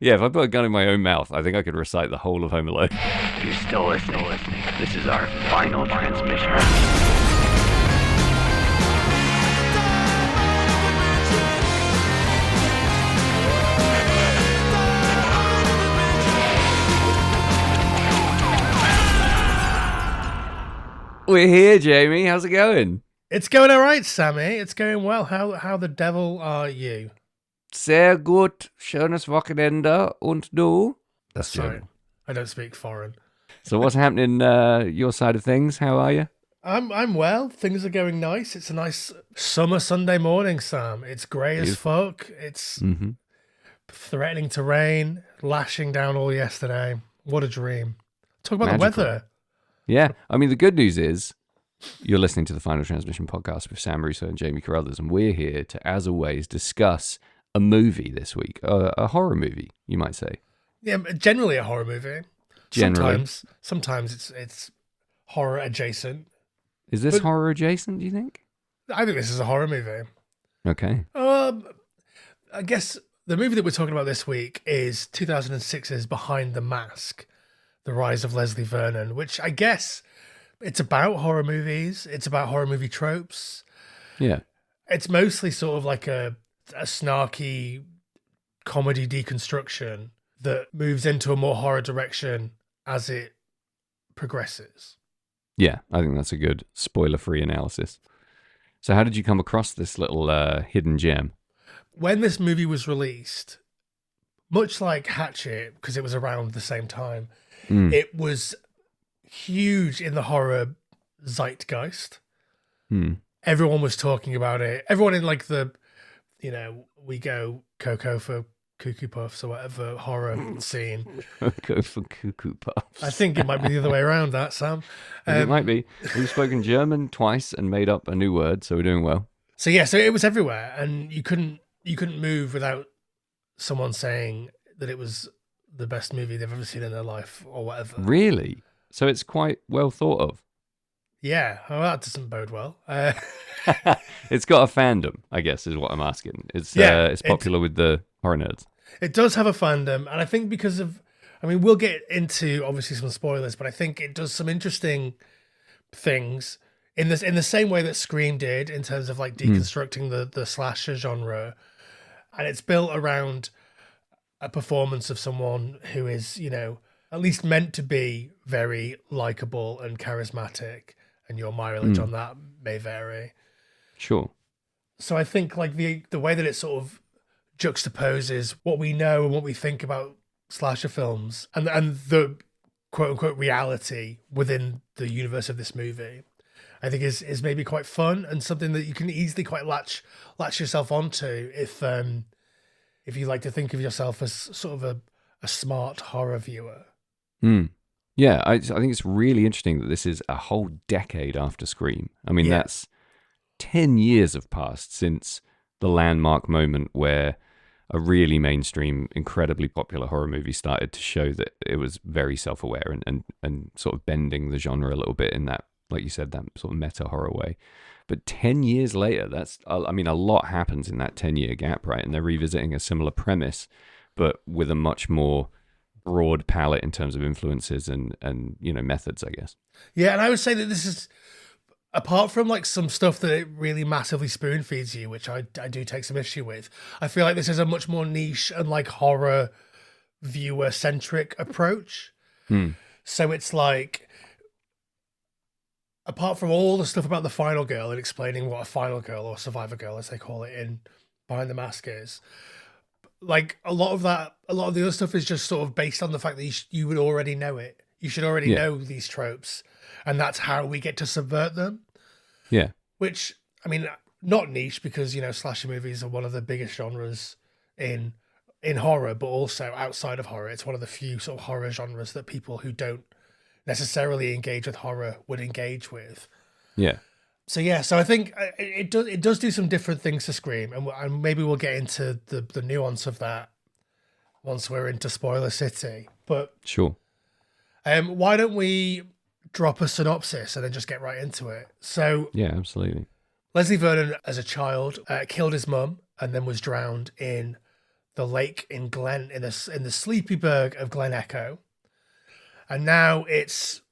Yeah, if I put a gun in my own mouth, I think I could recite the whole of Home Alone. You're still listening. This is our final transmission. We're here, Jamie. How's it going? It's going all right, Sammy. It's going well. How the devil are you? Sehr gut. Schönes Wochenende. Und du? That's Sorry, German. I don't speak foreign. So what's happening your side of things? How are you? I'm well. Things are going nice. It's a nice summer Sunday morning, Sam. It's grey as fuck. It's threatening to rain, lashing down all yesterday. What a dream. Talk about Magical. the weather. Yeah. I mean, the good news is you're listening to the Final Transmission podcast with Sam Russo and Jamie Carruthers, and we're here to, as always, discuss a movie this week, a horror movie, you might say. Yeah, generally a horror movie. Generally. Sometimes it's horror adjacent. Is this But- horror adjacent, do you think? I think this is a horror movie. Okay. I guess the movie that we're talking about this week is 2006's Behind the Mask, The Rise of Leslie Vernon, which I guess it's about horror movies. It's about horror movie tropes. Yeah. It's mostly sort of like a snarky comedy deconstruction that moves into a more horror direction as it progresses. Yeah, I think that's a good spoiler-free analysis. So how did you come across this little hidden gem? When this movie was released, much like Hatchet, because it was around the same time, it was huge in the horror zeitgeist. Everyone was talking about it. Everyone in like the, we go Coco for Cuckoo Puffs or whatever horror scene. Go for cuckoo puffs. I think it might be the other way around, that, Sam. It might be. We've spoken German twice and made up a new word, so we're doing well. So it was everywhere, and you couldn't move without someone saying that it was the best movie they've ever seen in their life or whatever. Really? So it's quite well thought of. Yeah, well, that doesn't bode well. It's got a fandom, I guess, is what I'm asking. It's popular with the horror nerds. It does have a fandom, and I think because of, we'll get into obviously some spoilers, but I think it does some interesting things in the same way that Scream did in terms of like deconstructing the slasher genre, and it's built around a performance of someone who is, at least meant to be very likable and charismatic, and your mileage on that may vary. Sure. So I think like the way that it sort of juxtaposes what we know and what we think about slasher films and the quote unquote reality within the universe of this movie, I think is maybe quite fun and something that you can easily quite latch yourself onto if you like to think of yourself as sort of a smart horror viewer. Yeah, I think it's really interesting that this is a whole decade after Scream. I mean, that's 10 years have passed since the landmark moment where a really mainstream, incredibly popular horror movie started to show that it was very self-aware and sort of bending the genre a little bit in that, like you said, that sort of meta horror way. But 10 years later, a lot happens in that 10-year gap, right? And they're revisiting a similar premise, but with a much more broad palette in terms of influences and methods, I guess. Yeah, and I would say that this is, apart from like some stuff that it really massively spoon feeds you, which I do take some issue with, I feel like this is a much more niche and like horror viewer centric approach. So it's like, apart from all the stuff about the final girl and explaining what a final girl or survivor girl, as they call it in Behind the Mask is, like a lot of the other stuff is just sort of based on the fact that you would already know it. You should already know these tropes, and that's how we get to subvert them. Yeah. Which, not niche because, slasher movies are one of the biggest genres in horror, but also outside of horror. It's one of the few sort of horror genres that people who don't necessarily engage with horror would engage with. Yeah. So I think it does do some different things to Scream, and maybe we'll get into the nuance of that once we're into Spoiler City. But Sure. Why don't we drop a synopsis and then just get right into it? So Yeah, absolutely. Leslie Vernon, as a child, killed his mum and then was drowned in the lake in the sleepy burg of Glen Echo, and now it's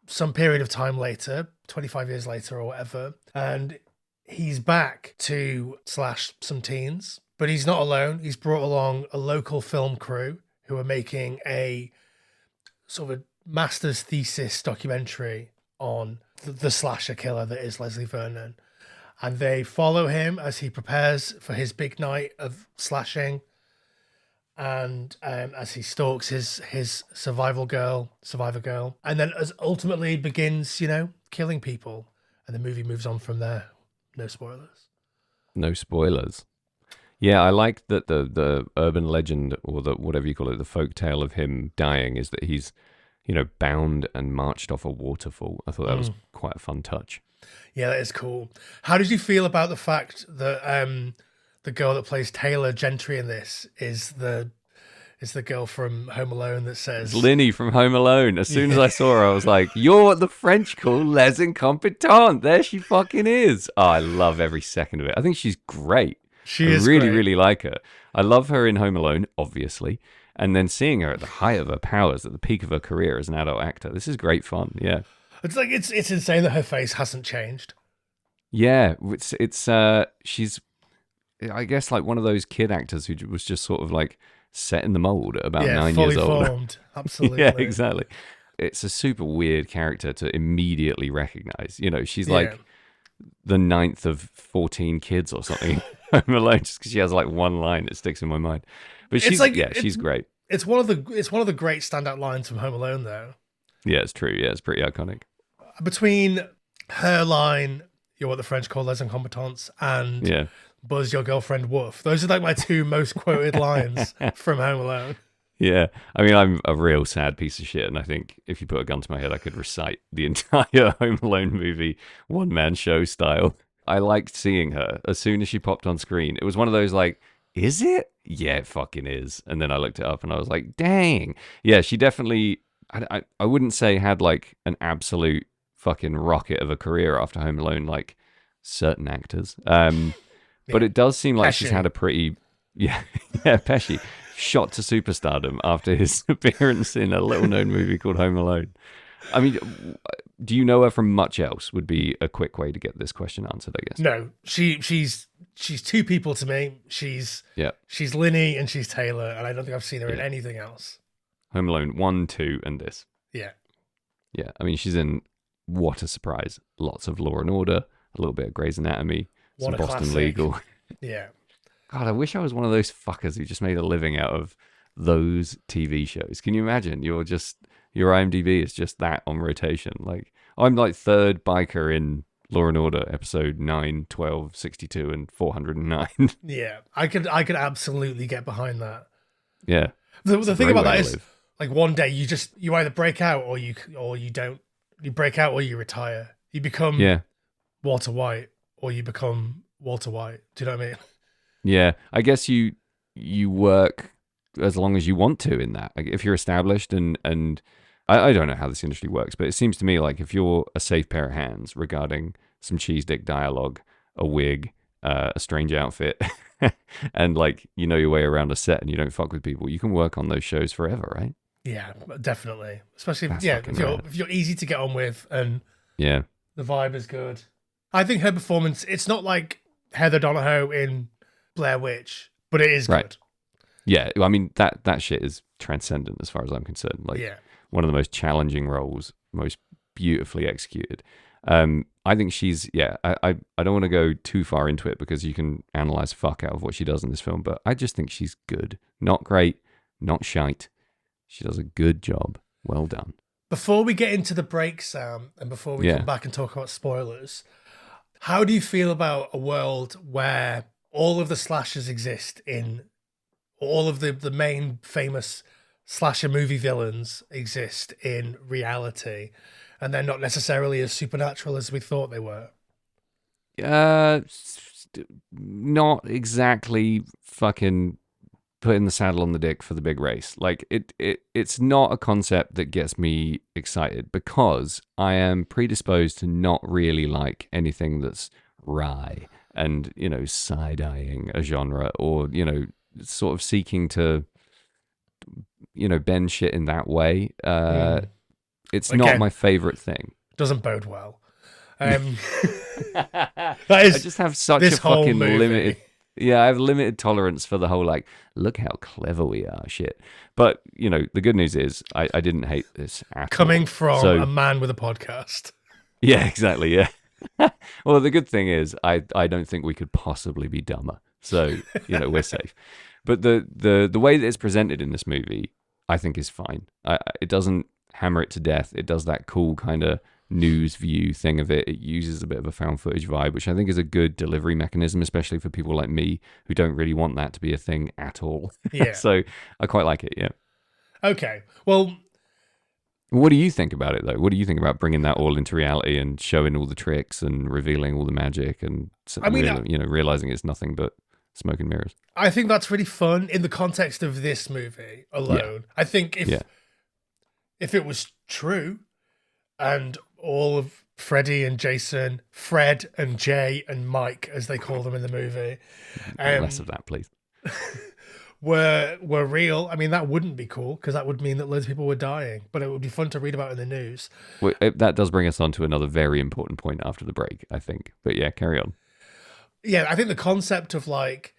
some period of time later, 25 years later or whatever, and he's back to slash some teens, but he's not alone. He's brought along a local film crew who are making a sort of a master's thesis documentary on the slasher killer that is Leslie Vernon. And they follow him as he prepares for his big night of slashing, and as he stalks his survivor girl, and then as ultimately begins, killing people. And the movie moves on from there. No spoilers. No spoilers. Yeah, I like that the urban legend, or the whatever you call it, the folk tale of him dying is that he's, bound and marched off a waterfall. I thought that was quite a fun touch. Yeah, that is cool. How did you feel about the fact that the girl that plays Taylor Gentry in this is the girl from Home Alone that says... It's Linny from Home Alone. As soon as I saw her, I was like, you're what the French call les incompetents. There she fucking is. Oh, I love every second of it. I think she's great. She is really, great. really like her. I love her in Home Alone, obviously. And then seeing her at the height of her powers, at the peak of her career as an adult actor. This is great fun, yeah. It's like it's insane that her face hasn't changed. Yeah, it's she's, I guess, like one of those kid actors who was just sort of like set in the mold at about 9 years old. Fully formed, absolutely. Yeah, exactly. It's a super weird character to immediately recognize. She's like the ninth of 14 kids or something. Home Alone, just because she has like one line that sticks in my mind. But she's she's great. It's one of the great standout lines from Home Alone, though. Yeah, it's true. Yeah, it's pretty iconic. Between her line, "You're what the French call les incompetents," and "Buzz, your girlfriend woof," those are like my two most quoted lines from Home Alone. Yeah, I mean, I'm a real sad piece of shit, and I think if you put a gun to my head, I could recite the entire Home Alone movie, one-man show style. I liked seeing her as soon as she popped on screen. It was one of those like, is it? Yeah, it fucking is. And then I looked it up and I was like, dang. Yeah, she definitely, I wouldn't say had like an absolute fucking rocket of a career after Home Alone, like certain actors. But it does seem like she's had a pretty, Pesci, shot to superstardom after his appearance in a little-known movie called Home Alone. I mean, do you know her from much else? Would be a quick way to get this question answered, I guess. No, she's two people to me. She's Linny and she's Taylor, and I don't think I've seen her in anything else. Home Alone 1, 2, and this. Yeah. Yeah, I mean, she's in, what a surprise, lots of Law and Order, a little bit of Grey's Anatomy, some Boston classic. Legal. Yeah. God, I wish I was one of those fuckers who just made a living out of those TV shows. Can you imagine? Your IMDb is just that on rotation. Like, I'm like third biker in Law and Order episode 9, 12, 62, and 409. Yeah, I could absolutely get behind that. Yeah. The thing about that is, like, one day you either break out or you don't. You break out or you retire. You become Walter White or you become Walter White. Do you know what I mean? Yeah, I guess you work as long as you want to in that. Like, if you're established and I don't know how this industry works, but it seems to me like if you're a safe pair of hands regarding some cheese dick dialogue, a wig, a strange outfit, and like you know your way around a set and you don't fuck with people, you can work on those shows forever, right? Yeah, definitely. Especially if you're easy to get on with and the vibe is good. I think her performance, it's not like Heather Donahoe in Blair Witch, but it is good. Yeah, I mean that shit is transcendent as far as I'm concerned. Like one of the most challenging roles, most beautifully executed. I think she's I don't want to go too far into it because you can analyze fuck out of what she does in this film, but I just think she's good. Not great, not shite. She does a good job. Well done. Before we get into the break, Sam, and before we come back and talk about spoilers, how do you feel about a world where all of the slashers exist in all of the main famous slasher movie villains exist in reality and they're not necessarily as supernatural as we thought they were? Not exactly fucking putting the saddle on the dick for the big race. Like it's not a concept that gets me excited because I am predisposed to not really like anything that's wry and, side-eyeing a genre or, sort of seeking to, bend shit in that way. It's not Again, my favorite thing. doesn't bode well. That I is just have such this a whole fucking movie. limited. Yeah, I have limited tolerance for the whole like, look how clever we are, shit. But the good news is I didn't hate this at Coming all. from So a man with a podcast. yeah, exactly. Yeah. Well, the good thing is I don't think we could possibly be dumber. So we're safe. But the way that it's presented in this movie, I think is fine. It doesn't hammer it to death. It does that cool kind of news view thing of it. It uses a bit of a found footage vibe, which I think is a good delivery mechanism, especially for people like me who don't really want that to be a thing at all. Yeah. So I quite like it. Yeah. Okay. Well, What do you think about it though? What do you think about bringing that all into reality and showing all the tricks and revealing all the magic and realizing it's nothing but smoke and mirrors? I think that's really fun in the context of this movie alone. I think if it was true and all of Freddy and Jason, Fred and Jay and Mike, as they call them in the movie, Less of that, please. were real, I mean, that wouldn't be cool because that would mean that loads of people were dying, but it would be fun to read about in the news. Well, that does bring us on to another very important point after the break, I think. But yeah, carry on. Yeah, I think the concept of like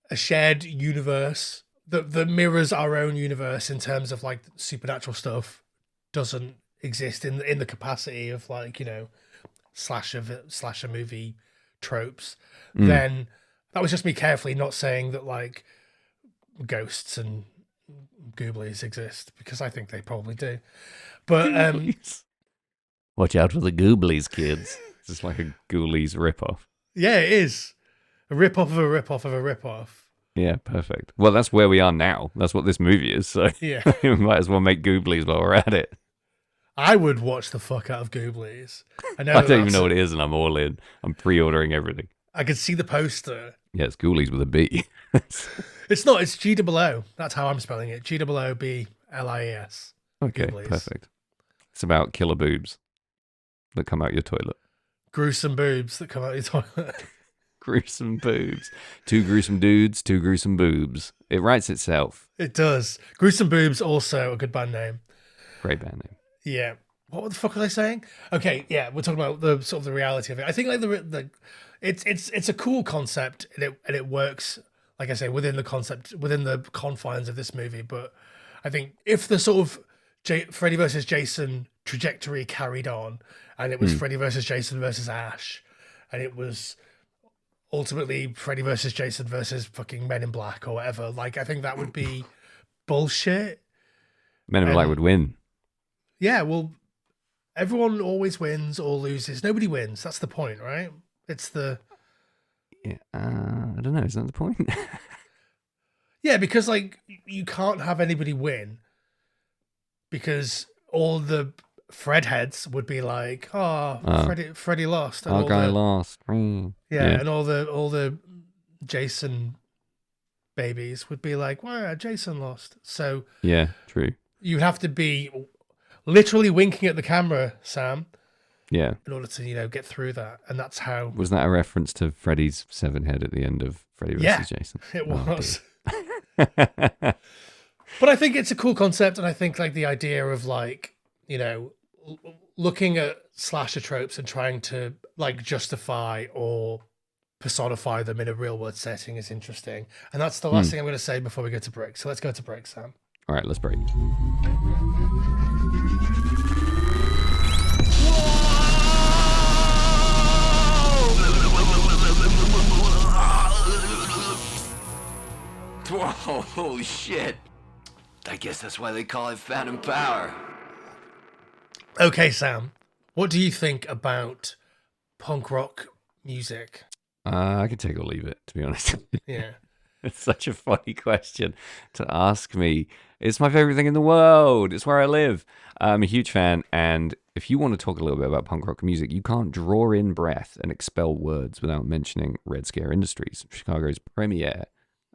a shared universe that mirrors our own universe in terms of like supernatural stuff doesn't exist in the capacity of like slasher movie tropes. Then that was just me carefully not saying that like ghosts and gooblies exist, because I think they probably do, but Watch out for the gooblies, kids. It's just like a ghoulies ripoff. yeah, it is a rip-off of a rip-off of a rip-off. Yeah, perfect. Well, that's where we are now. That's what this movie is. So Yeah. we might as well make gooblies while we're at it. I would watch the fuck out of gooblies. I know I don't even know what it is, and I'm all in. I'm pre-ordering everything. I could see the poster. Yeah, it's ghoulies with a B. It's not. It's G-O-O. That's how I'm spelling it. G-O-O-B-L-I-E-S. Okay, Gooblies. perfect. It's about killer boobs that come out your toilet. Gruesome boobs that come out your toilet. Gruesome boobs. Two gruesome dudes, two gruesome boobs. It writes itself. It does. Gruesome boobs, also a good band name. Great band name. Yeah. What the fuck was I saying? Okay, yeah, we're talking about the sort of the reality of it. I think like it's a cool concept, and it works, like I say, within the confines of this movie. But I think if the sort of Freddy versus Jason trajectory carried on, and it was Freddy versus Jason versus Ash, and it was ultimately Freddy versus Jason versus fucking Men in Black or whatever, like I think that would be bullshit. Men in Black would win. Yeah, well, everyone always wins or loses. Nobody wins. That's the point, right? It's the... Yeah, I don't know. Is that the point? Yeah, because like you can't have anybody win, because all the Fred heads would be like, Freddy lost. And Our all guy the, lost. Yeah, and all the Jason babies would be like, well, Jason lost. So yeah, true. you have to be literally winking at the camera, Sam, Yeah. in order to, get through that. And that's how... Was that a reference to Freddy's seven head at the end of Freddy vs. Jason? It Oh, was. But I think it's a cool concept, and I think like the idea of like, looking at slasher tropes and trying to like justify or personify them in a real world setting is interesting. And that's the last thing I'm going to say before we go to break. So let's go to break, Sam. All right, let's break. Whoa, holy shit. I guess that's why they call it Phantom Power. Okay, Sam, what do you think about punk rock music? I could take or leave it, to be honest. Yeah. It's such a funny question to ask me. It's my favorite thing in the world. It's where I live. I'm a huge fan, and if you want to talk a little bit about punk rock music, you can't draw in breath and expel words without mentioning Red Scare Industries, Chicago's premier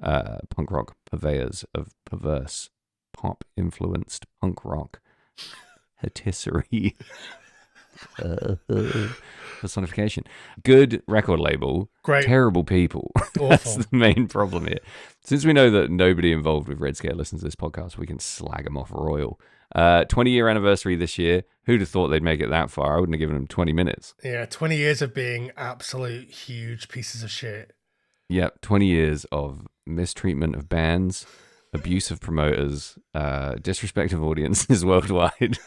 punk rock purveyors of perverse, pop-influenced punk rock patisserie. Personification. Good record label, Great. terrible people. That's Awful. the main problem here. Since we know that nobody involved with Red Scare listens to this podcast, we can slag them off royal. 20-year anniversary this year. Who'd have thought they'd make it that far? I wouldn't have given them 20 minutes. Yeah, 20 years of being absolute huge pieces of shit. Yep, 20 years of mistreatment of bands, abuse of promoters, disrespect of audiences worldwide.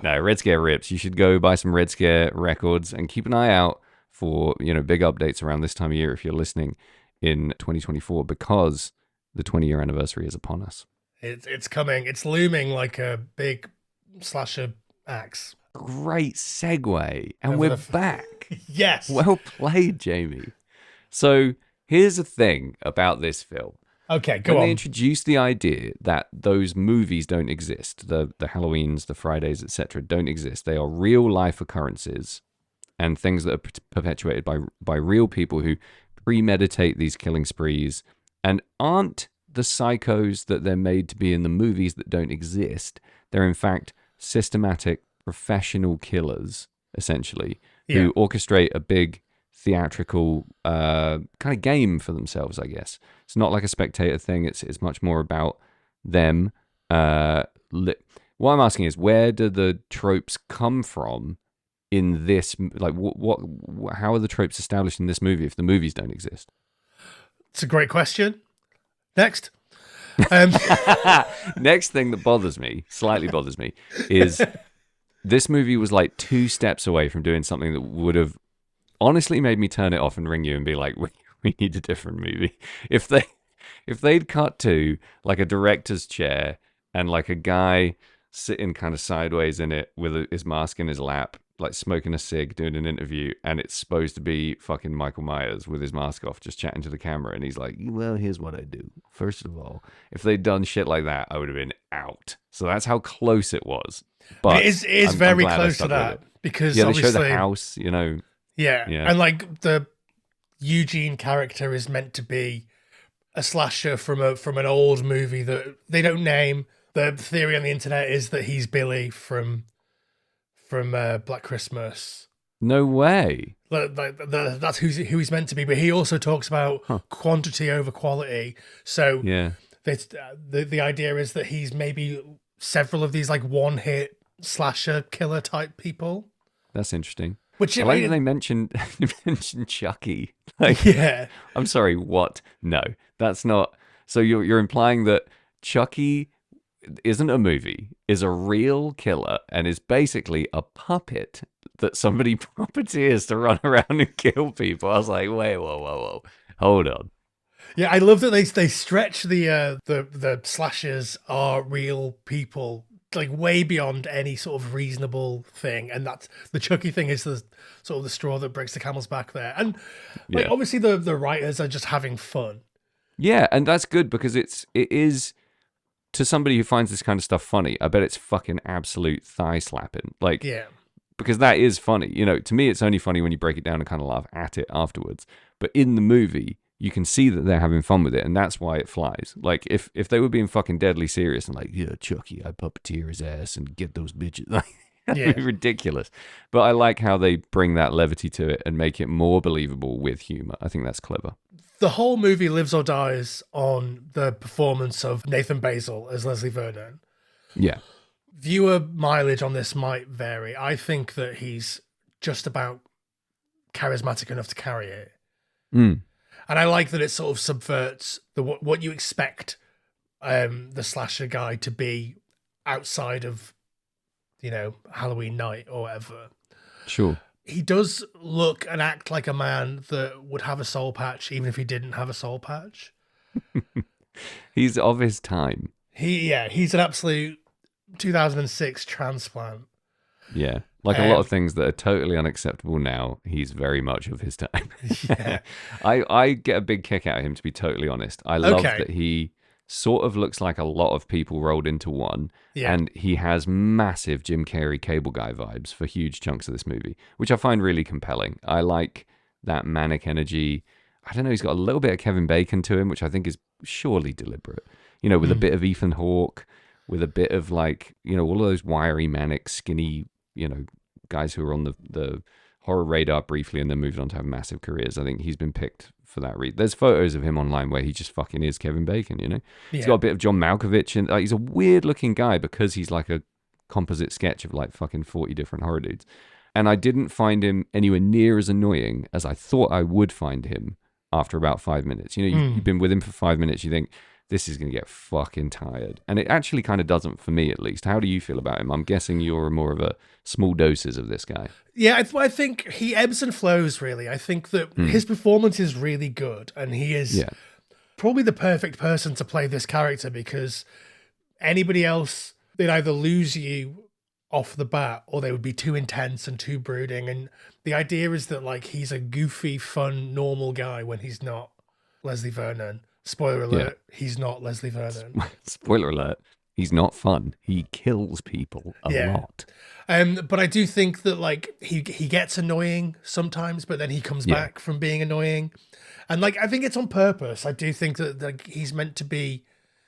No, Red Scare rips. You should go buy some Red Scare records and keep an eye out for, big updates around this time of year if you're listening in 2024, because the 20-year anniversary is upon us. It's coming. It's looming like a big slasher axe. Great segue. And Over we're the back. Yes. Well played, Jamie. So here's the thing about this film. Okay, go when on. they introduced the idea that those movies don't exist, the Halloweens, the Fridays, etc., don't exist. They are real life occurrences and things that are perpetuated by real people who premeditate these killing sprees and aren't the psychos that they're made to be in the movies that don't exist. They're in fact systematic professional killers, essentially, who orchestrate a big theatrical kind of game for themselves, I guess. It's not like a spectator thing. It's much more about them. What I'm asking is, where do the tropes come from in this? Like, how are the tropes established in this movie if the movies don't exist? It's a great question. Next. Next thing that slightly bothers me, is this movie was like 2 steps away from doing something that would have honestly made me turn it off and ring you and be like, we need a different movie. If they'd cut to like a director's chair and like a guy sitting kind of sideways in it with his mask in his lap, like smoking a cig, doing an interview, and it's supposed to be fucking Michael Myers with his mask off, just chatting to the camera, and he's like, well, here's what I do. First of all, if they'd done shit like that, I would have been out. So that's how close it was. But it is I'm very glad I close to stuck with that, it. because They show obviously the house, Yeah. Yeah. And like the Eugene character is meant to be a slasher from an old movie that they don't name. The theory on the internet is that he's Billy from Black Christmas. No way. That's who he's meant to be. But he also talks about quantity over quality. So Yeah. the idea is that he's maybe several of these like one-hit slasher killer type people. That's interesting. Which I like that they mentioned Chucky. Like, yeah. I'm sorry, what? No, that's not. So you're implying that Chucky isn't a movie, is a real killer, and is basically a puppet that somebody puppeteers to run around and kill people. I was like, wait, whoa, hold on. Yeah, I love that they stretch the slashers are real people, like way beyond any sort of reasonable thing, and that's the Chucky thing is the sort of the straw that breaks the camel's back there. And like obviously the writers are just having fun. Yeah, and that's good because it is, to somebody who finds this kind of stuff funny, I bet it's fucking absolute thigh slapping. Like, Yeah. because that is funny. To me, it's only funny when you break it down and kind of laugh at it afterwards. But in the movie, you can see that they're having fun with it, and that's why it flies. Like, if they were being fucking deadly serious and like, yeah, Chucky, I puppeteer his ass and get those bitches, like, that'd be ridiculous. But I like how they bring that levity to it and make it more believable with humor. I think that's clever. The whole movie lives or dies on the performance of Nathan Basil as Leslie Vernon. Yeah. Viewer mileage on this might vary. I think that he's just about charismatic enough to carry it. Mm. And I like that it sort of subverts what you expect the slasher guy to be outside of, Halloween night or whatever. Sure. He does look and act like a man that would have a soul patch, even if he didn't have a soul patch. He's of his time. He's an absolute 2006 transplant. Yeah. Like a lot of things that are totally unacceptable now, he's very much of his time. Yeah. I get a big kick out of him, to be totally honest. I love that he sort of looks like a lot of people rolled into one. Yeah. And he has massive Jim Carrey Cable Guy vibes for huge chunks of this movie, which I find really compelling. I like that manic energy. I don't know, he's got a little bit of Kevin Bacon to him, which I think is surely deliberate. With a bit of Ethan Hawke, with a bit of like, all of those wiry, manic, skinny, guys who are on the horror radar briefly and then moved on to have massive careers. I think he's been picked for that reason. There's photos of him online where he just fucking is Kevin Bacon, you know? He's got a bit of John Malkovich, and he's a weird looking guy because he's like a composite sketch of like fucking 40 different horror dudes. And I didn't find him anywhere near as annoying as I thought I would find him after about 5 minutes. You know, you've been with him for 5 minutes, you think, this is going to get fucking tired. And it actually kind of doesn't for me, at least. How do you feel about him? I'm guessing you're more of a small doses of this guy. Yeah, I think he ebbs and flows, really. I think that his performance is really good, and he is probably the perfect person to play this character, because anybody else, they'd either lose you off the bat or they would be too intense and too brooding. And the idea is that like he's a goofy, fun, normal guy when he's not Leslie Vernon. Spoiler alert, he's not Leslie Vernon. Spoiler alert, he's not fun. He kills people a lot. But I do think that like he gets annoying sometimes, but then he comes back from being annoying. And like I think it's on purpose. I do think that like he's meant to be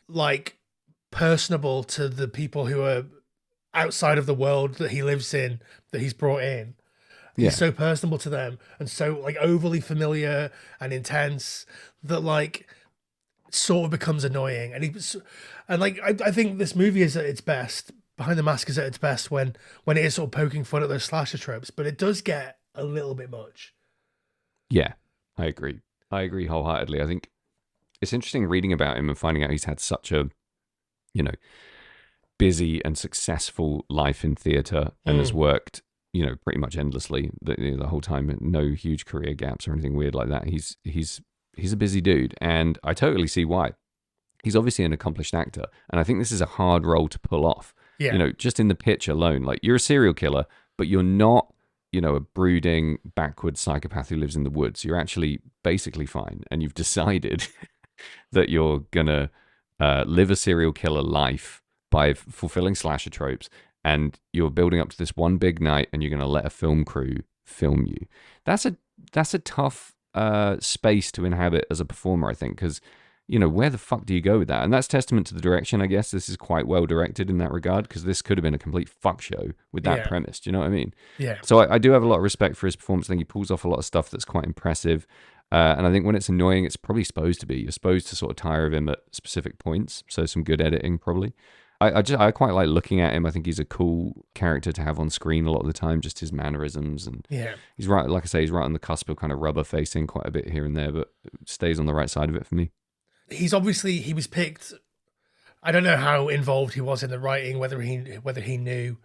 like personable to the people who are outside of the world that he lives in, that he's brought in. He's so personable to them and so like overly familiar and intense that like sort of becomes annoying. And I think this movie is at its best. Behind the Mask is at its best when it is sort of poking fun at those slasher tropes, but it does get a little bit much. Yeah, I agree. I agree wholeheartedly. I think it's interesting reading about him and finding out he's had such a, you know, busy and successful life in theatre and has worked, you know, pretty much endlessly the whole time. No huge career gaps or anything weird like that. He's a busy dude, and I totally see why. He's obviously an accomplished actor, and I think this is a hard role to pull off. Yeah. You know, just in the pitch alone, like you're a serial killer, but you're not, you know, a brooding, backward psychopath who lives in the woods. You're actually basically fine, and you've decided that you're gonna live a serial killer life by fulfilling slasher tropes, and you're building up to this one big night, and you're gonna let a film crew film you. That's a tough space to inhabit as a performer, I think, because you know, where the fuck do you go with that? And that's testament to the direction, I guess. This is quite well directed in that regard, because this could have been a complete fuck show with that premise. Do you know what I mean? Yeah. So I do have a lot of respect for his performance. I think he pulls off a lot of stuff that's quite impressive. And I think when it's annoying, it's probably supposed to be. You're supposed to sort of tire of him at specific points. So some good editing, probably. I quite like looking at him. I think he's a cool character to have on screen a lot of the time, just his mannerisms. And he's right, like I say, he's right on the cusp of kind of rubber facing quite a bit here and there, but stays on the right side of it for me. He was picked. I don't know how involved he was in the writing, whether he knew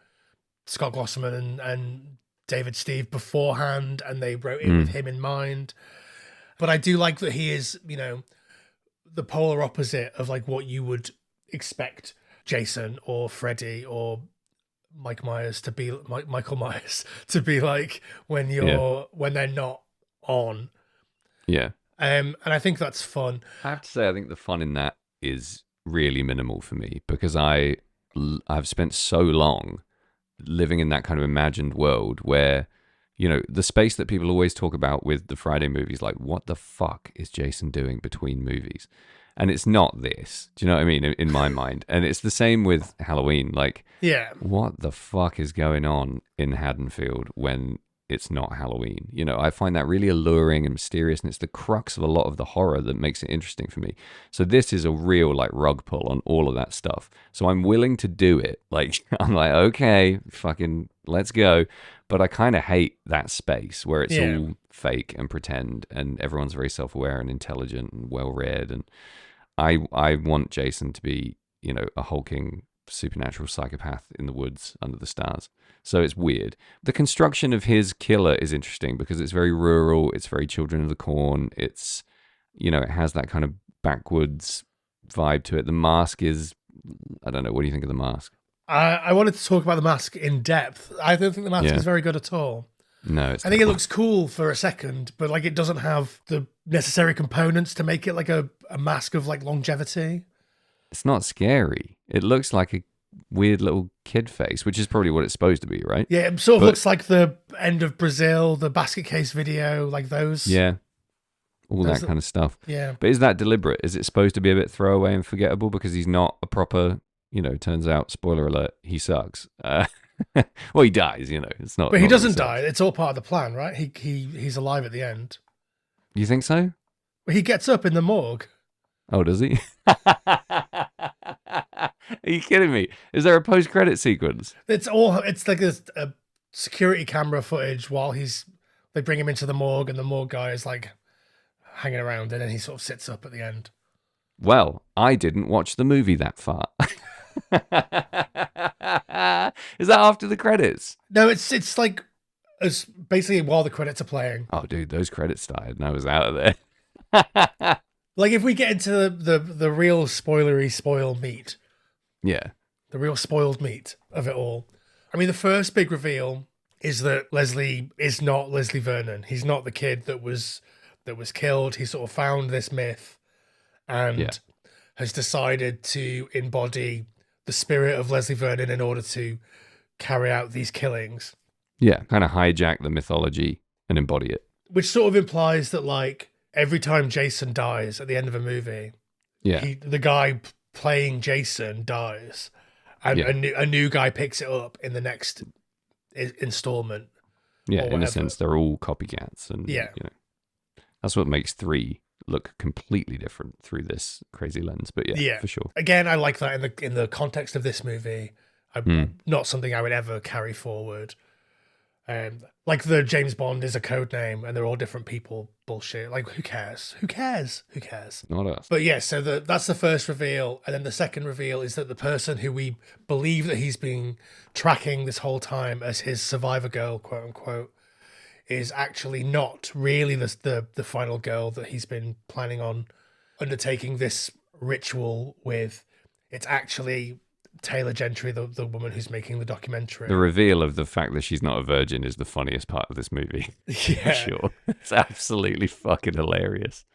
Scott Glosserman and David Steve beforehand, and they wrote it with him in mind. But I do like that he is, you know, the polar opposite of like what you would expect Jason or Freddy or Michael Myers to be like when they're not on. Yeah. And I think that's fun. I have to say, I think the fun in that is really minimal for me, because I've spent so long living in that kind of imagined world where, you know, the space that people always talk about with the Friday movies, like, what the fuck is Jason doing between movies? And it's not this. Do you know what I mean? In my mind. And it's the same with Halloween. Like, what the fuck is going on in Haddonfield when it's not Halloween? You know, I find that really alluring and mysterious, and it's the crux of a lot of the horror that makes it interesting for me. So this is a real like rug pull on all of that stuff. So I'm willing to do it. Like, I'm like, okay, fucking let's go. But I kind of hate that space where it's all fake and pretend, and everyone's very self-aware and intelligent and well-read. And I want Jason to be, you know, a hulking supernatural psychopath in the woods under the stars. So it's weird. The construction of his killer is interesting because it's very rural. It's very Children of the Corn. It's, you know, it has that kind of backwoods vibe to it. The mask is, I don't know. What do you think of the mask? I wanted to talk about the mask in depth. I don't think the mask is very good at all. No, I think it looks cool for a second, but like it doesn't have the necessary components to make it like a mask of like longevity. It's not scary. It looks like a weird little kid face, which is probably what it's supposed to be, right? Yeah, it sort of looks like the end of Brazil, the basket case video, like those. Yeah. All that kind of stuff. Yeah. But is that deliberate? Is it supposed to be a bit throwaway and forgettable because he's not a proper, you know, turns out, spoiler alert, he sucks. Well, he dies, you know. It's not. But he Not doesn't himself. die. It's all part of the plan, right? He's alive at the end. You think so? But he gets up in the morgue. Oh, does he? Are you kidding me? Is there a post-credit sequence? It's like a security camera footage while they bring him into the morgue, and the morgue guy is like hanging around, and then he sort of sits up at the end. Well, I didn't watch the movie that far. Is that after the credits? No, it's like as basically while the credits are playing. Oh, dude, those credits started and I was out of there. Like if we get into the real spoil meat, Yeah. the real spoiled meat of it all. I mean, the first big reveal is that Leslie is not Leslie Vernon. He's not the kid that was killed. He sort of found this myth and has decided to embody the spirit of Leslie Vernon in order to carry out these killings. Yeah, kind of hijack the mythology and embody it. Which sort of implies that, like, every time Jason dies at the end of a movie, the guy playing Jason dies, and a new guy picks it up in the next installment. Yeah, in a sense, they're all copycats, and you know, that's what makes 3 look completely different through this crazy lens. But yeah, for sure. Again, I like that in the context of this movie. Not something I would ever carry forward. Like the James Bond is a code name and they're all different people bullshit. Like, who cares? Who cares? Who cares? Not us. But yeah, so that's the first reveal. And then the second reveal is that the person who we believe that he's been tracking this whole time as his survivor girl, quote unquote, is actually not really the final girl that he's been planning on undertaking this ritual with. It's actually Taylor Gentry, the woman who's making the documentary. The reveal of the fact that she's not a virgin is the funniest part of this movie. Yeah. For sure. It's absolutely fucking hilarious.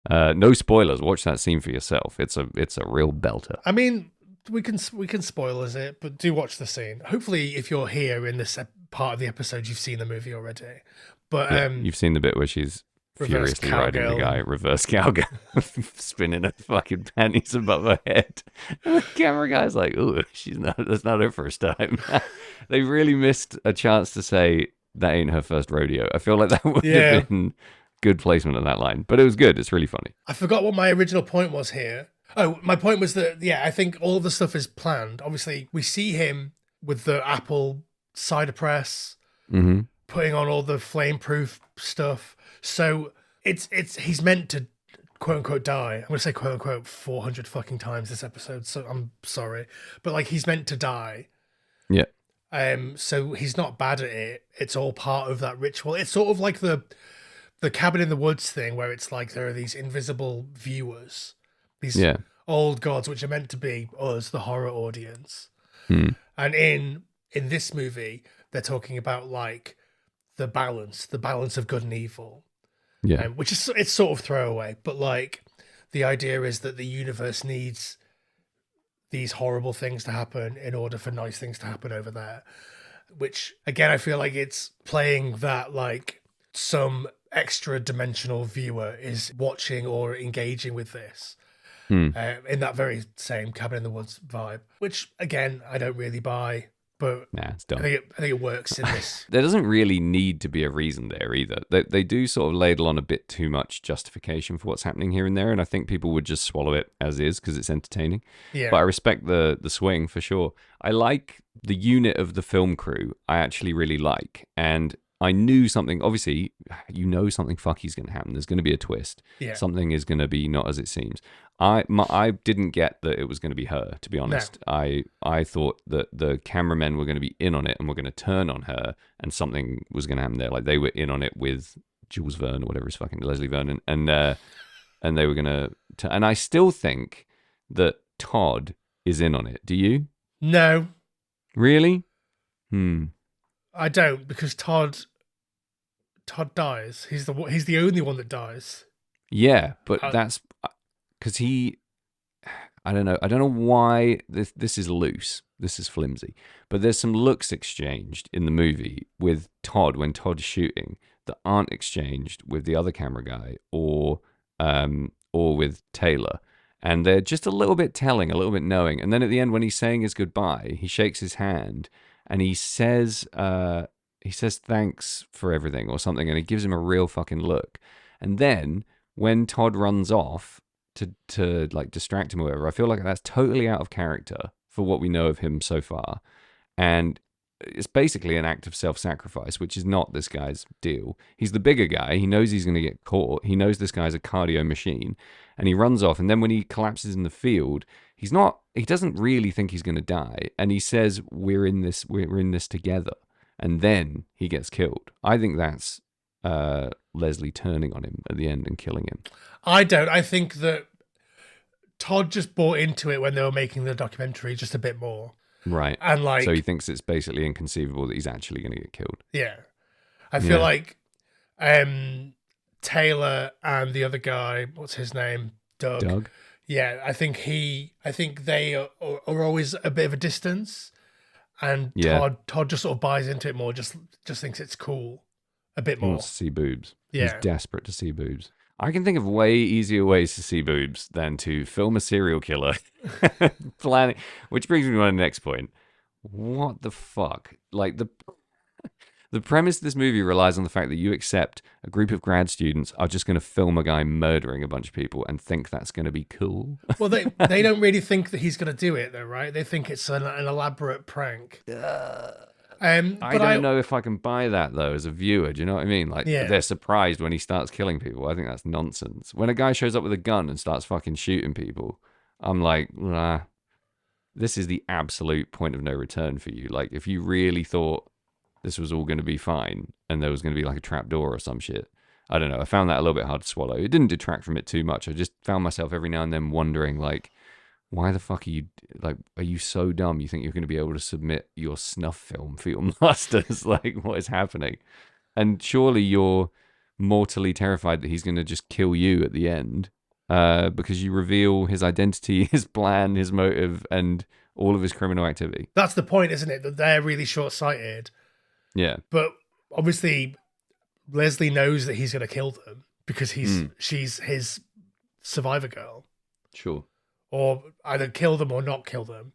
No spoilers. Watch that scene for yourself. It's a real belter. I mean, we can spoilers it, but do watch the scene. Hopefully, if you're here in this part of the episode, you've seen the movie already. But you've seen the bit where she's furiously riding the guy, reverse cowgirl, spinning her fucking panties above her head. And the camera guy's like, "Ooh, that's not her first time." They really missed a chance to say that ain't her first rodeo. I feel like that would have been good placement of that line, but it was good. It's really funny. I forgot what my original point was here. Oh, my point was that I think all of the stuff is planned. Obviously, we see him with the Apple cider press, putting on all the flame-proof stuff. So he's meant to quote unquote die. I'm gonna say quote unquote 400 fucking times this episode, so I'm sorry, but like he's meant to die. Yeah. So he's not bad at it. It's all part of that ritual. It's sort of like the cabin in the woods thing, where it's like there are these invisible viewers, these old gods, which are meant to be us, the horror audience. And in this movie, they're talking about like the balance of good and evil. Yeah, which is, it's sort of throwaway, but like the idea is that the universe needs these horrible things to happen in order for nice things to happen over there, which again I feel like it's playing that like some extra dimensional viewer is watching or engaging with this in that very same cabin in the woods vibe, which again I don't really buy. But it's dumb. I think it works in this. There doesn't really need to be a reason there either. They do sort of ladle on a bit too much justification for what's happening here and there, and I think people would just swallow it as is because it's entertaining. Yeah. But I respect the swing for sure. I like the unit of the film crew. I actually really like, and I knew something. Obviously, you know something fucky's going to happen. There's going to be a twist. Yeah. Something is going to be not as it seems. I didn't get that it was going to be her, to be honest. No. I thought that the cameramen were going to be in on it and were going to turn on her, and something was going to happen there. Like they were in on it with Jules Verne or whatever his fucking Leslie Vernon, and they were going to. And I still think that Todd is in on it. Do you? No. Really? I don't, because Todd dies. He's the only one that dies. Yeah, but that's because I don't know why this is loose. This is flimsy. But there's some looks exchanged in the movie with Todd when Todd's shooting that aren't exchanged with the other camera guy or with Taylor. And they're just a little bit telling, a little bit knowing. And then at the end, when he's saying his goodbye, he shakes his hand. and he says thanks for everything or something, and he gives him a real fucking look. And then when Todd runs off to like distract him or whatever, I feel like that's totally out of character for what we know of him so far. And it's basically an act of self-sacrifice, which is not this guy's deal. He's the bigger guy. He knows he's going to get caught. He knows this guy's a cardio machine, and he runs off. And then when he collapses in the field, he doesn't really think he's going to die. And he says, we're in this together. And then he gets killed. I think that's Leslie turning on him at the end and killing him. I don't. I think that Todd just bought into it when they were making the documentary just a bit more. Right. And like, so he thinks it's basically inconceivable that he's actually going to get killed. Yeah. I feel like Taylor and the other guy, what's his name? Doug. Yeah, I think they are always a bit of a distance, and Todd just sort of buys into it more, just thinks it's cool a bit more. He wants to see boobs. Yeah. He's desperate to see boobs. I can think of way easier ways to see boobs than to film a serial killer. Planning, which brings me to my next point. What the fuck? Like the premise of this movie relies on the fact that you accept a group of grad students are just going to film a guy murdering a bunch of people and think that's going to be cool. Well, they don't really think that he's going to do it, though, right? They think it's an elaborate prank. I don't know if I can buy that, though, as a viewer. Do you know what I mean? Like, they're surprised when he starts killing people. I think that's nonsense. When a guy shows up with a gun and starts fucking shooting people, I'm like, nah, this is the absolute point of no return for you. Like, if you really thought this was all going to be fine and there was going to be like a trapdoor or some shit, I don't know. I found that a little bit hard to swallow. It didn't detract from it too much. I just found myself every now and then wondering, like, why the fuck are you so dumb you think you're going to be able to submit your snuff film for your masters? Like, what is happening? And surely you're mortally terrified that he's going to just kill you at the end because you reveal his identity, his plan, his motive, and all of his criminal activity. That's the point, isn't it? That they're really short-sighted. Yeah. But obviously, Leslie knows that he's going to kill them because she's his survivor girl. Sure. Or either kill them or not kill them.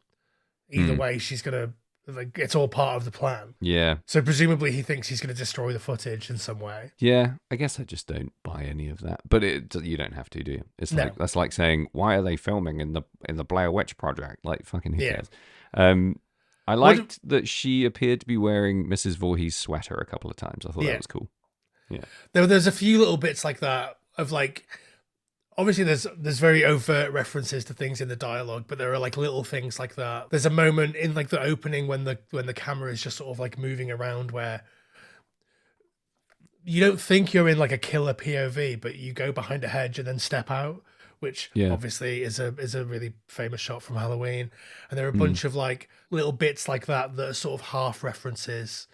Either way, she's going to, like, it's all part of the plan. Yeah. So presumably he thinks he's going to destroy the footage in some way. Yeah, I guess I just don't buy any of that. But you don't have to, do you? It's like, that's like saying, why are they filming in the Blair Witch Project? Like, fucking who cares? I liked that she appeared to be wearing Mrs. Voorhees' sweater a couple of times. I thought that was cool. Yeah. There's a few little bits like that of like, obviously there's very overt references to things in the dialogue, but there are like little things like that. There's a moment in like the opening when the camera is just sort of like moving around where you don't think you're in like a killer POV, but you go behind a hedge and then step out, which obviously is a really famous shot from Halloween. And there are a bunch of like little bits like that that are sort of half references.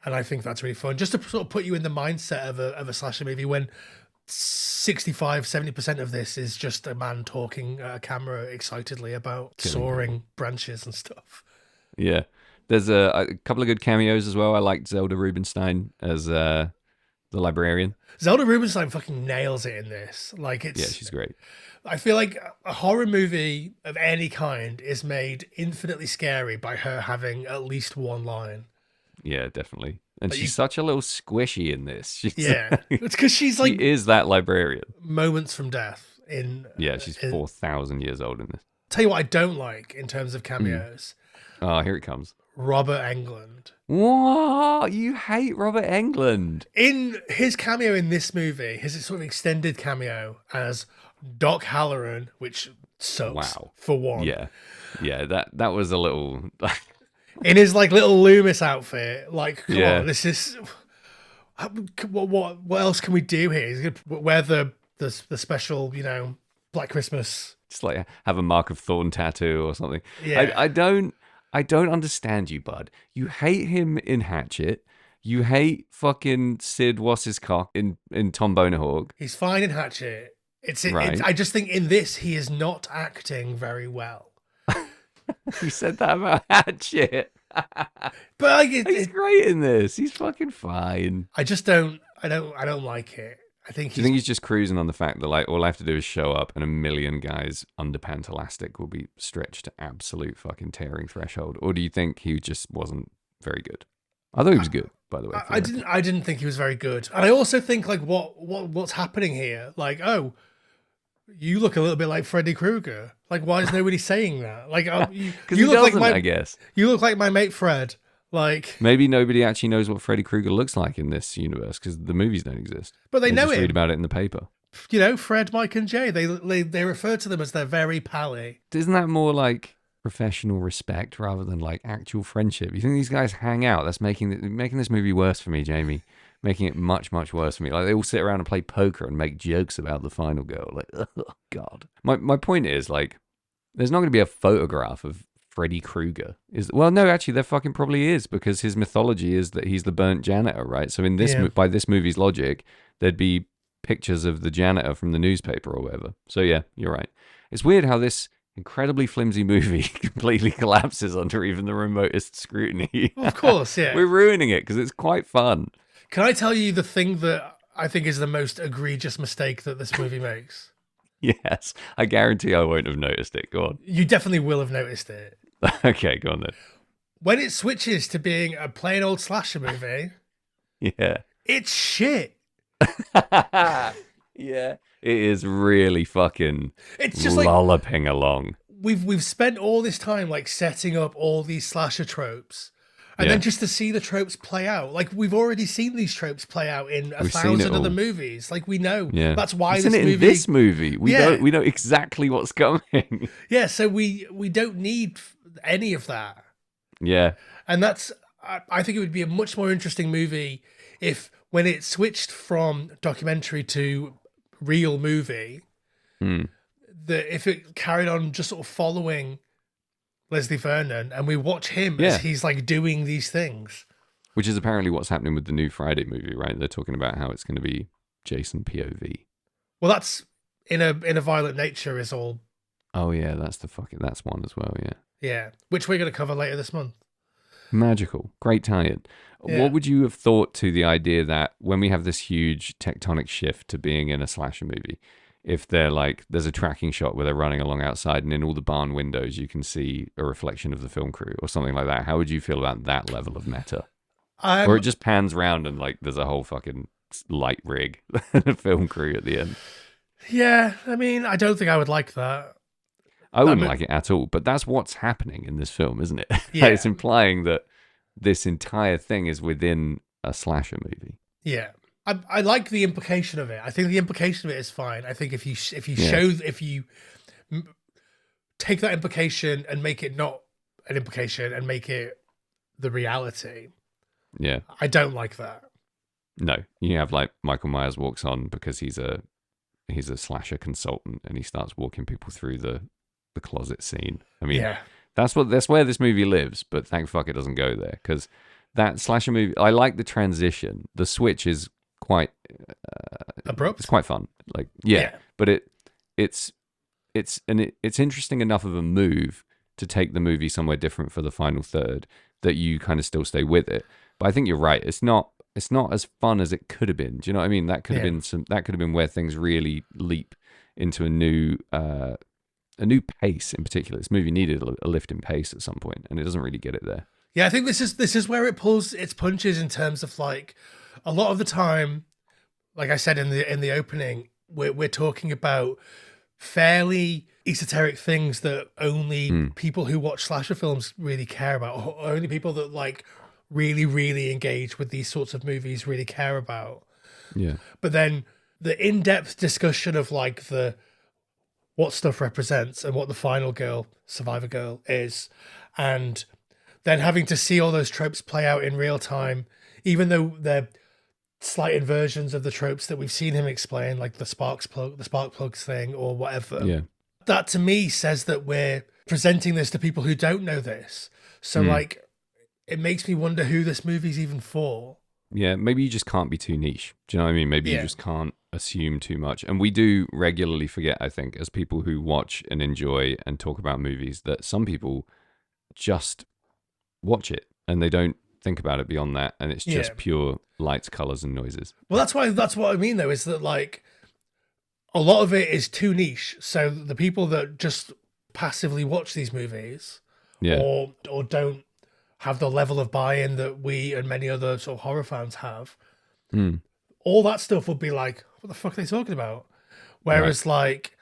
And I think that's really fun, just to sort of put you in the mindset of a slasher movie when 65-70% of this is just a man talking at a camera excitedly about soaring branches and stuff. Yeah. There's a couple of good cameos as well. I liked Zelda Rubinstein as the librarian. Zelda Rubinstein fucking nails it in this. Like, she's great. I feel like a horror movie of any kind is made infinitely scary by her having at least one line. Yeah, definitely. And she's such a little squishy in this. It's because she's like... She is that librarian. Moments from death. She's 4,000 years old in this. Tell you what I don't like in terms of cameos. Oh, here it comes. Robert Englund. What? You hate Robert Englund? In his cameo in this movie, his sort of extended cameo as Doc Halloran, which sucks for one. Yeah. Yeah, that was a little... in his like little Loomis outfit, like, come on, this is what else can we do here? He's gonna wear the special, Black Christmas, just like have a Mark of Thorn tattoo or something. I don't understand you, bud. You hate him in Hatchet. You hate fucking Sid Wass's-cock in Tom Bonahawk. He's fine in Hatchet. I just think in this he is not acting very well. You said that about Hatchet. But he's great in this. He's fucking fine. I just don't like it. I think Do you think he's just cruising on the fact that like all I have to do is show up and a million guys underpants elastic will be stretched to absolute fucking tearing threshold? Or do you think he just wasn't very good? I thought he was good, by the way. I didn't think he was very good. And I also think like what's happening here? Like, oh, you look a little bit like Freddy Krueger. Like, why is nobody saying that? Like, Because he doesn't, I guess. You look like my mate Fred. Like, maybe nobody actually knows what Freddy Krueger looks like in this universe because the movies don't exist. But they know just him. read about it in the paper. You know, Fred, Mike, and Jay. They refer to them as their very pally. Isn't that more like professional respect rather than like actual friendship? You think these guys hang out? That's making this movie worse for me, Jamie. Making it much, much worse for me. Like they all sit around and play poker and make jokes about the final girl. Like, oh God. My point is like, there's not going to be a photograph of Freddy Krueger. Well, no, actually, there fucking probably is because his mythology is that he's the burnt janitor, right? So in this, by this movie's logic, there'd be pictures of the janitor from the newspaper or whatever. So yeah, you're right. It's weird how this incredibly flimsy movie completely collapses under even the remotest scrutiny. Of course, yeah. We're ruining it because it's quite fun. Can I tell you the thing that I think is the most egregious mistake that this movie makes? Yes, I guarantee I won't have noticed it. Go on. You definitely will have noticed it. Okay, go on then. When it switches to being a plain old slasher movie, yeah, it's shit. Yeah, it is really fucking. It's just lolloping along. We've spent all this time like setting up all these slasher tropes, and then just to see the tropes play out. Like we've already seen these tropes play out in 1,000 other movies. Like we know. Yeah, that's why in this movie we know exactly what's coming. Yeah, so we don't need any of that. Yeah, and that's. I think it would be a much more interesting movie if, when it switched from documentary to real movie, that if it carried on just sort of following Leslie Vernon and we watch him as he's like doing these things. Which is apparently what's happening with the new Friday movie, right? They're talking about how it's going to be Jason POV. Well, that's in a Violent Nature is all. Oh yeah, that's one as well, yeah. Yeah, which we're going to cover later this month. Magical. Great tie-in. Yeah. What would you have thought to the idea that when we have this huge tectonic shift to being in a slasher movie, if they're like, there's a tracking shot where they're running along outside and in all the barn windows you can see a reflection of the film crew or something like that, how would you feel about that level of meta? Or it just pans around and like there's a whole fucking light rig and a film crew at the end? Yeah, I mean, I don't think I would like that. I wouldn't like it at all, but that's what's happening in this film, isn't it? Yeah. It's implying that this entire thing is within a slasher movie. Yeah. I like the implication of it. I think the implication of it is fine. I think if you take that implication and make it not an implication and make it the reality. Yeah. I don't like that. No. You have like Michael Myers walks on because he's a slasher consultant and he starts walking people through the closet scene. I mean, that's where this movie lives, but thank fuck it doesn't go there because that slasher movie, I like the transition. The switch is quite abrupt. It's quite fun. Like, but it's interesting enough of a move to take the movie somewhere different for the final third that you kind of still stay with it. But I think you're right. It's not as fun as it could have been. Do you know what I mean? That could have been where things really leap into a new pace in particular. This movie needed a lift in pace at some point, and it doesn't really get it there. Yeah, I think this is where it pulls its punches in terms of like a lot of the time, like I said in the opening, we're talking about fairly esoteric things that only people who watch slasher films really care about, or only people that like really, really engage with these sorts of movies really care about. Yeah. But then the in-depth discussion of like what stuff represents and what the final girl, survivor girl, is, and then having to see all those tropes play out in real time, even though they're slight inversions of the tropes that we've seen him explain, like the spark plugs thing or whatever. Yeah. That to me says that we're presenting this to people who don't know this. So like, it makes me wonder who this movie's even for. Yeah, maybe you just can't be too niche. Do you know what I mean? Maybe you just can't assume too much. And we do regularly forget, I think, as people who watch and enjoy and talk about movies, that some people just watch it and they don't think about it beyond that, and it's Yeah. just pure lights, colors, and noises. Well, that's what I mean though, is that like a lot of it is too niche. So the people that just passively watch these movies Yeah. or don't have the level of buy-in that we and many other sort of horror fans have, all that stuff would be like, what the fuck are they talking about? Whereas like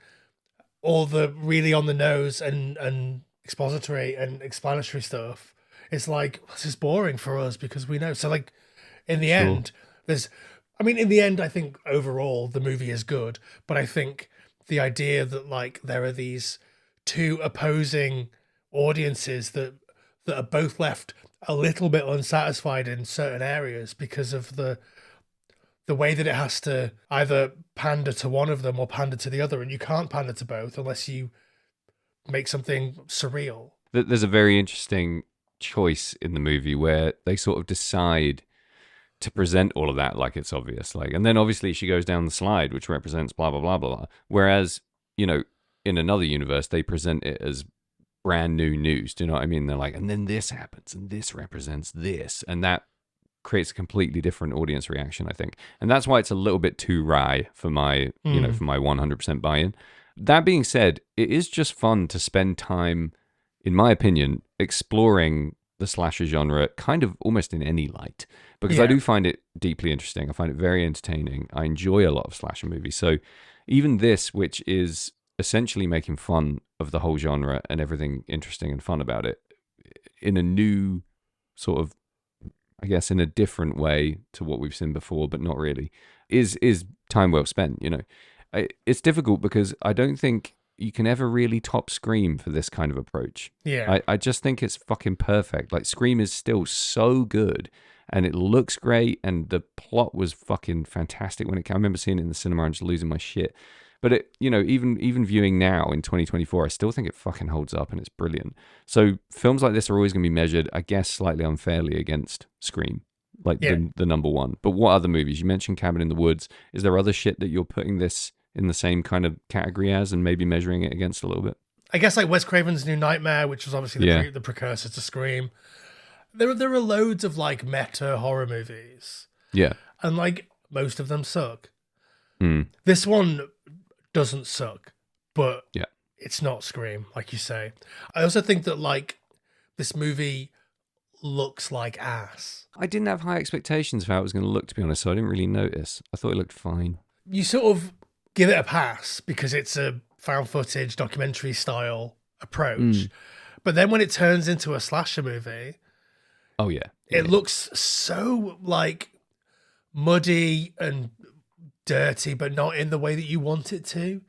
all the really on the nose and expository and explanatory stuff, it's like, this is boring for us because we know. So like in the end, in the end, I think overall the movie is good, but I think the idea that like there are these two opposing audiences that are both left a little bit unsatisfied in certain areas because of the way that it has to either pander to one of them or pander to the other, and you can't pander to both unless you make something surreal. There's a very interesting choice in the movie where they sort of decide to present all of that like it's obvious, like, and then obviously she goes down the slide, which represents blah blah blah blah blah. Whereas, you know, in another universe, they present it as brand new news. Do you know what I mean? They're like, and then this happens, and this represents this, and that creates a completely different audience reaction, I think, and that's why it's a little bit too wry for my, you know, for my 100% buy-in. That being said, it is just fun to spend time, in my opinion, exploring the slasher genre kind of almost in any light, because I do find it deeply interesting. I find it very entertaining. I enjoy a lot of slasher movies. So even this, which is essentially making fun of the whole genre and everything interesting and fun about it in a new sort of, I guess, in a different way to what we've seen before, but not really, is time well spent, you know. It's difficult because I don't think you can ever really top Scream for this kind of approach. Yeah. I just think it's fucking perfect. Like, Scream is still so good, and it looks great, and the plot was fucking fantastic when it came. I remember seeing it in the cinema and just losing my shit. But it, you know, even viewing now in 2024, I still think it fucking holds up and it's brilliant. So films like this are always going to be measured, I guess, slightly unfairly against Scream, like the number one. But what other movies? You mentioned Cabin in the Woods. Is there other shit that you're putting this in the same kind of category as, and maybe measuring it against a little bit? I guess like Wes Craven's New Nightmare, which was obviously the precursor to Scream. There are loads of like meta horror movies. Yeah. And like most of them suck. This one doesn't suck, but it's not Scream, like you say. I also think that like this movie looks like ass. I didn't have high expectations for how it was going to look, to be honest, so I didn't really notice. I thought it looked fine. You sort of give it a pass because it's a found footage documentary style approach. But then when it turns into a slasher movie, it looks so like muddy and dirty, but not in the way that you want it to.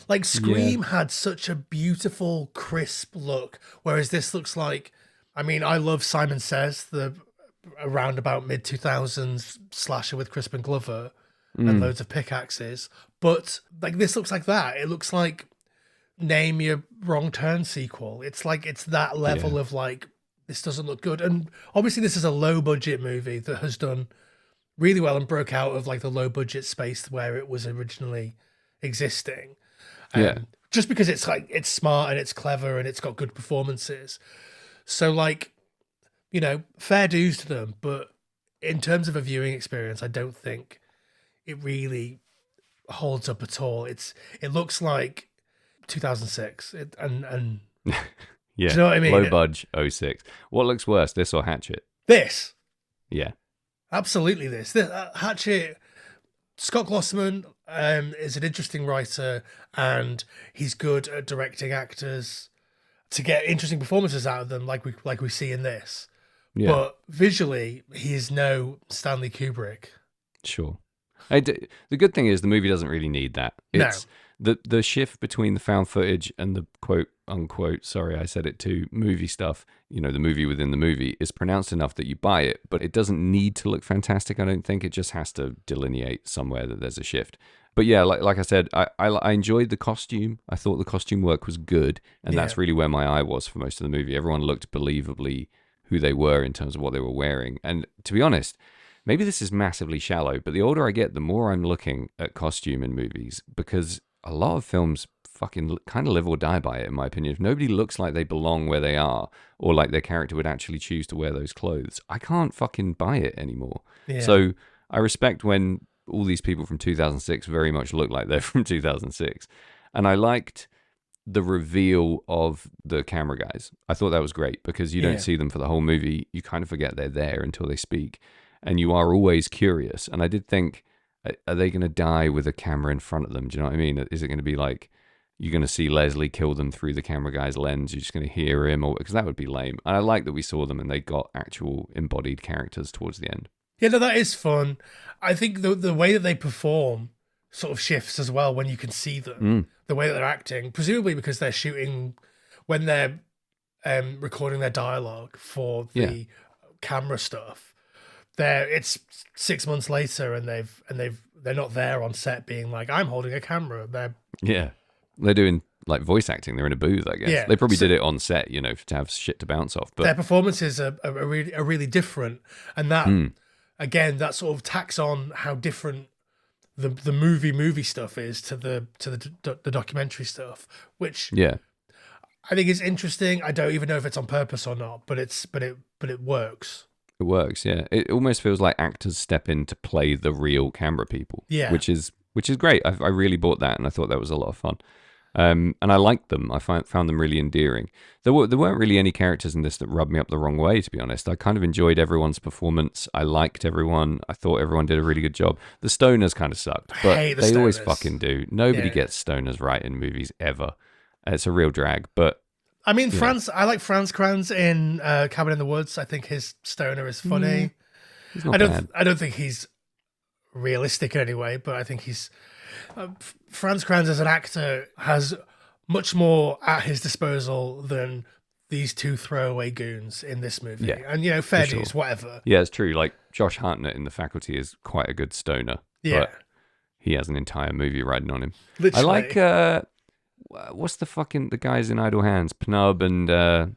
Like Scream had such a beautiful, crisp look, whereas this looks like, I mean, I love Simon Says, the around about mid-2000s slasher with Crispin Glover and loads of pickaxes, but like this looks like that. It looks like Name Your Wrong Turn sequel. It's like, it's that level of like, this doesn't look good. And obviously this is a low budget movie that has done really well and broke out of like the low budget space where it was originally existing. Just because it's like, it's smart and it's clever and it's got good performances. So like, you know, fair dues to them, but in terms of a viewing experience, I don't think it really holds up at all. It looks like 2006 and yeah, do you know what I mean? Low budge 06. What looks worse, this or Hatchet? This. Yeah. Absolutely this. Hatchet, Scott Glosserman is an interesting writer and he's good at directing actors to get interesting performances out of them like we see in this. Yeah. But visually, he is no Stanley Kubrick. Sure. The good thing is the movie doesn't really need that. It's the shift between the found footage and the quote unquote, sorry I said it too, movie stuff, you know, the movie within the movie is pronounced enough that you buy it, but it doesn't need to look fantastic, I don't think. It just has to delineate somewhere that there's a shift. But yeah, like I said, I enjoyed the costume. I thought the costume work was good, and that's really where my eye was for most of the movie. Everyone looked believably who they were in terms of what they were wearing. And to be honest, maybe this is massively shallow, but the older I get, the more I'm looking at costume in movies, because a lot of films fucking kind of live or die by it, in my opinion. If nobody looks like they belong where they are, or like their character would actually choose to wear those clothes, I can't fucking buy it anymore. Yeah. So I respect when all these people from 2006 very much look like they're from 2006. And I liked the reveal of the camera guys. I thought that was great because you don't see them for the whole movie. You kind of forget they're there until they speak. And you are always curious. And I did think, are they going to die with a camera in front of them? Do you know what I mean? Is it going to be like, you're going to see Leslie kill them through the camera guy's lens? You're just going to hear him? Because that would be lame. And I like that we saw them and they got actual embodied characters towards the end. Yeah, no, that is fun. I think the way that they perform sort of shifts as well when you can see them. The way that they're acting, presumably because they're shooting when they're recording their dialogue for the camera stuff. It's 6 months later and they're not there on set being like, I'm holding a camera. They're doing like voice acting. They're in a booth, I guess. Yeah, They probably did it on set, to have shit to bounce off. But their performances are really different, and that again, that sort of tacks on how different the movie stuff is to the documentary stuff, which I think is interesting. I don't even know if it's on purpose or not, but it works. It works, yeah. It almost feels like actors step in to play the real camera people, which is great. I really bought that, and I thought that was a lot of fun. And I liked them. I found them really endearing. There weren't really any characters in this that rubbed me up the wrong way, to be honest. I kind of enjoyed everyone's performance. I liked everyone. I thought everyone did a really good job. The stoners kind of sucked, but they always fucking do. Nobody gets stoners right in movies ever. It's a real drag, but... I mean, I like Franz Kranz in Cabin in the Woods. I think his stoner is funny. He's not bad. I don't think he's realistic in any way, but I think he's... Franz Kranz as an actor has much more at his disposal than these two throwaway goons in this movie. Yeah, and, fair dues, whatever. Yeah, it's true. Like, Josh Hartnett in The Faculty is quite a good stoner. Yeah. But he has an entire movie riding on him. Literally. I like... what's the guys in Idle Hands? Pnub and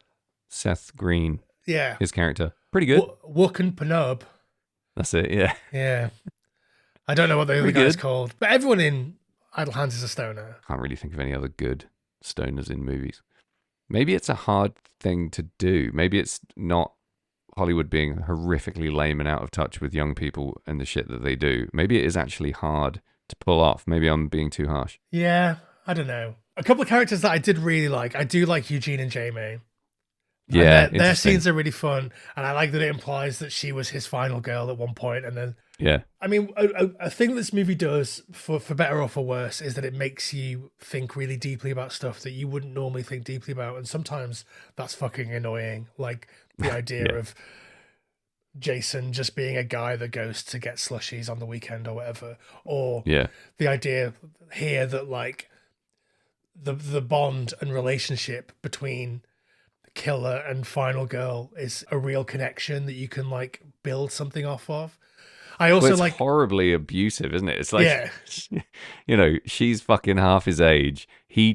Seth Green. Yeah. His character. Pretty good. Wook and Pnub. That's it, yeah. Yeah. I don't know what the other guy's called, but everyone in Idle Hands is a stoner. Can't really think of any other good stoners in movies. Maybe it's a hard thing to do. Maybe it's not Hollywood being horrifically lame and out of touch with young people and the shit that they do. Maybe it is actually hard to pull off. Maybe I'm being too harsh. Yeah, I don't know. A couple of characters that I did really like. I do like Eugene and Jamie. Yeah, their scenes are really fun, and I like that it implies that she was his final girl at one point, and then I mean, a thing this movie does, for better or for worse, is that it makes you think really deeply about stuff that you wouldn't normally think deeply about, and sometimes that's fucking annoying. Like the idea of Jason just being a guy that goes to get slushies on the weekend or whatever, or the idea here that like the bond and relationship between killer and final girl is a real connection that you can like build something off of. I also it's horribly abusive, isn't it? It's like, she's fucking half his age. He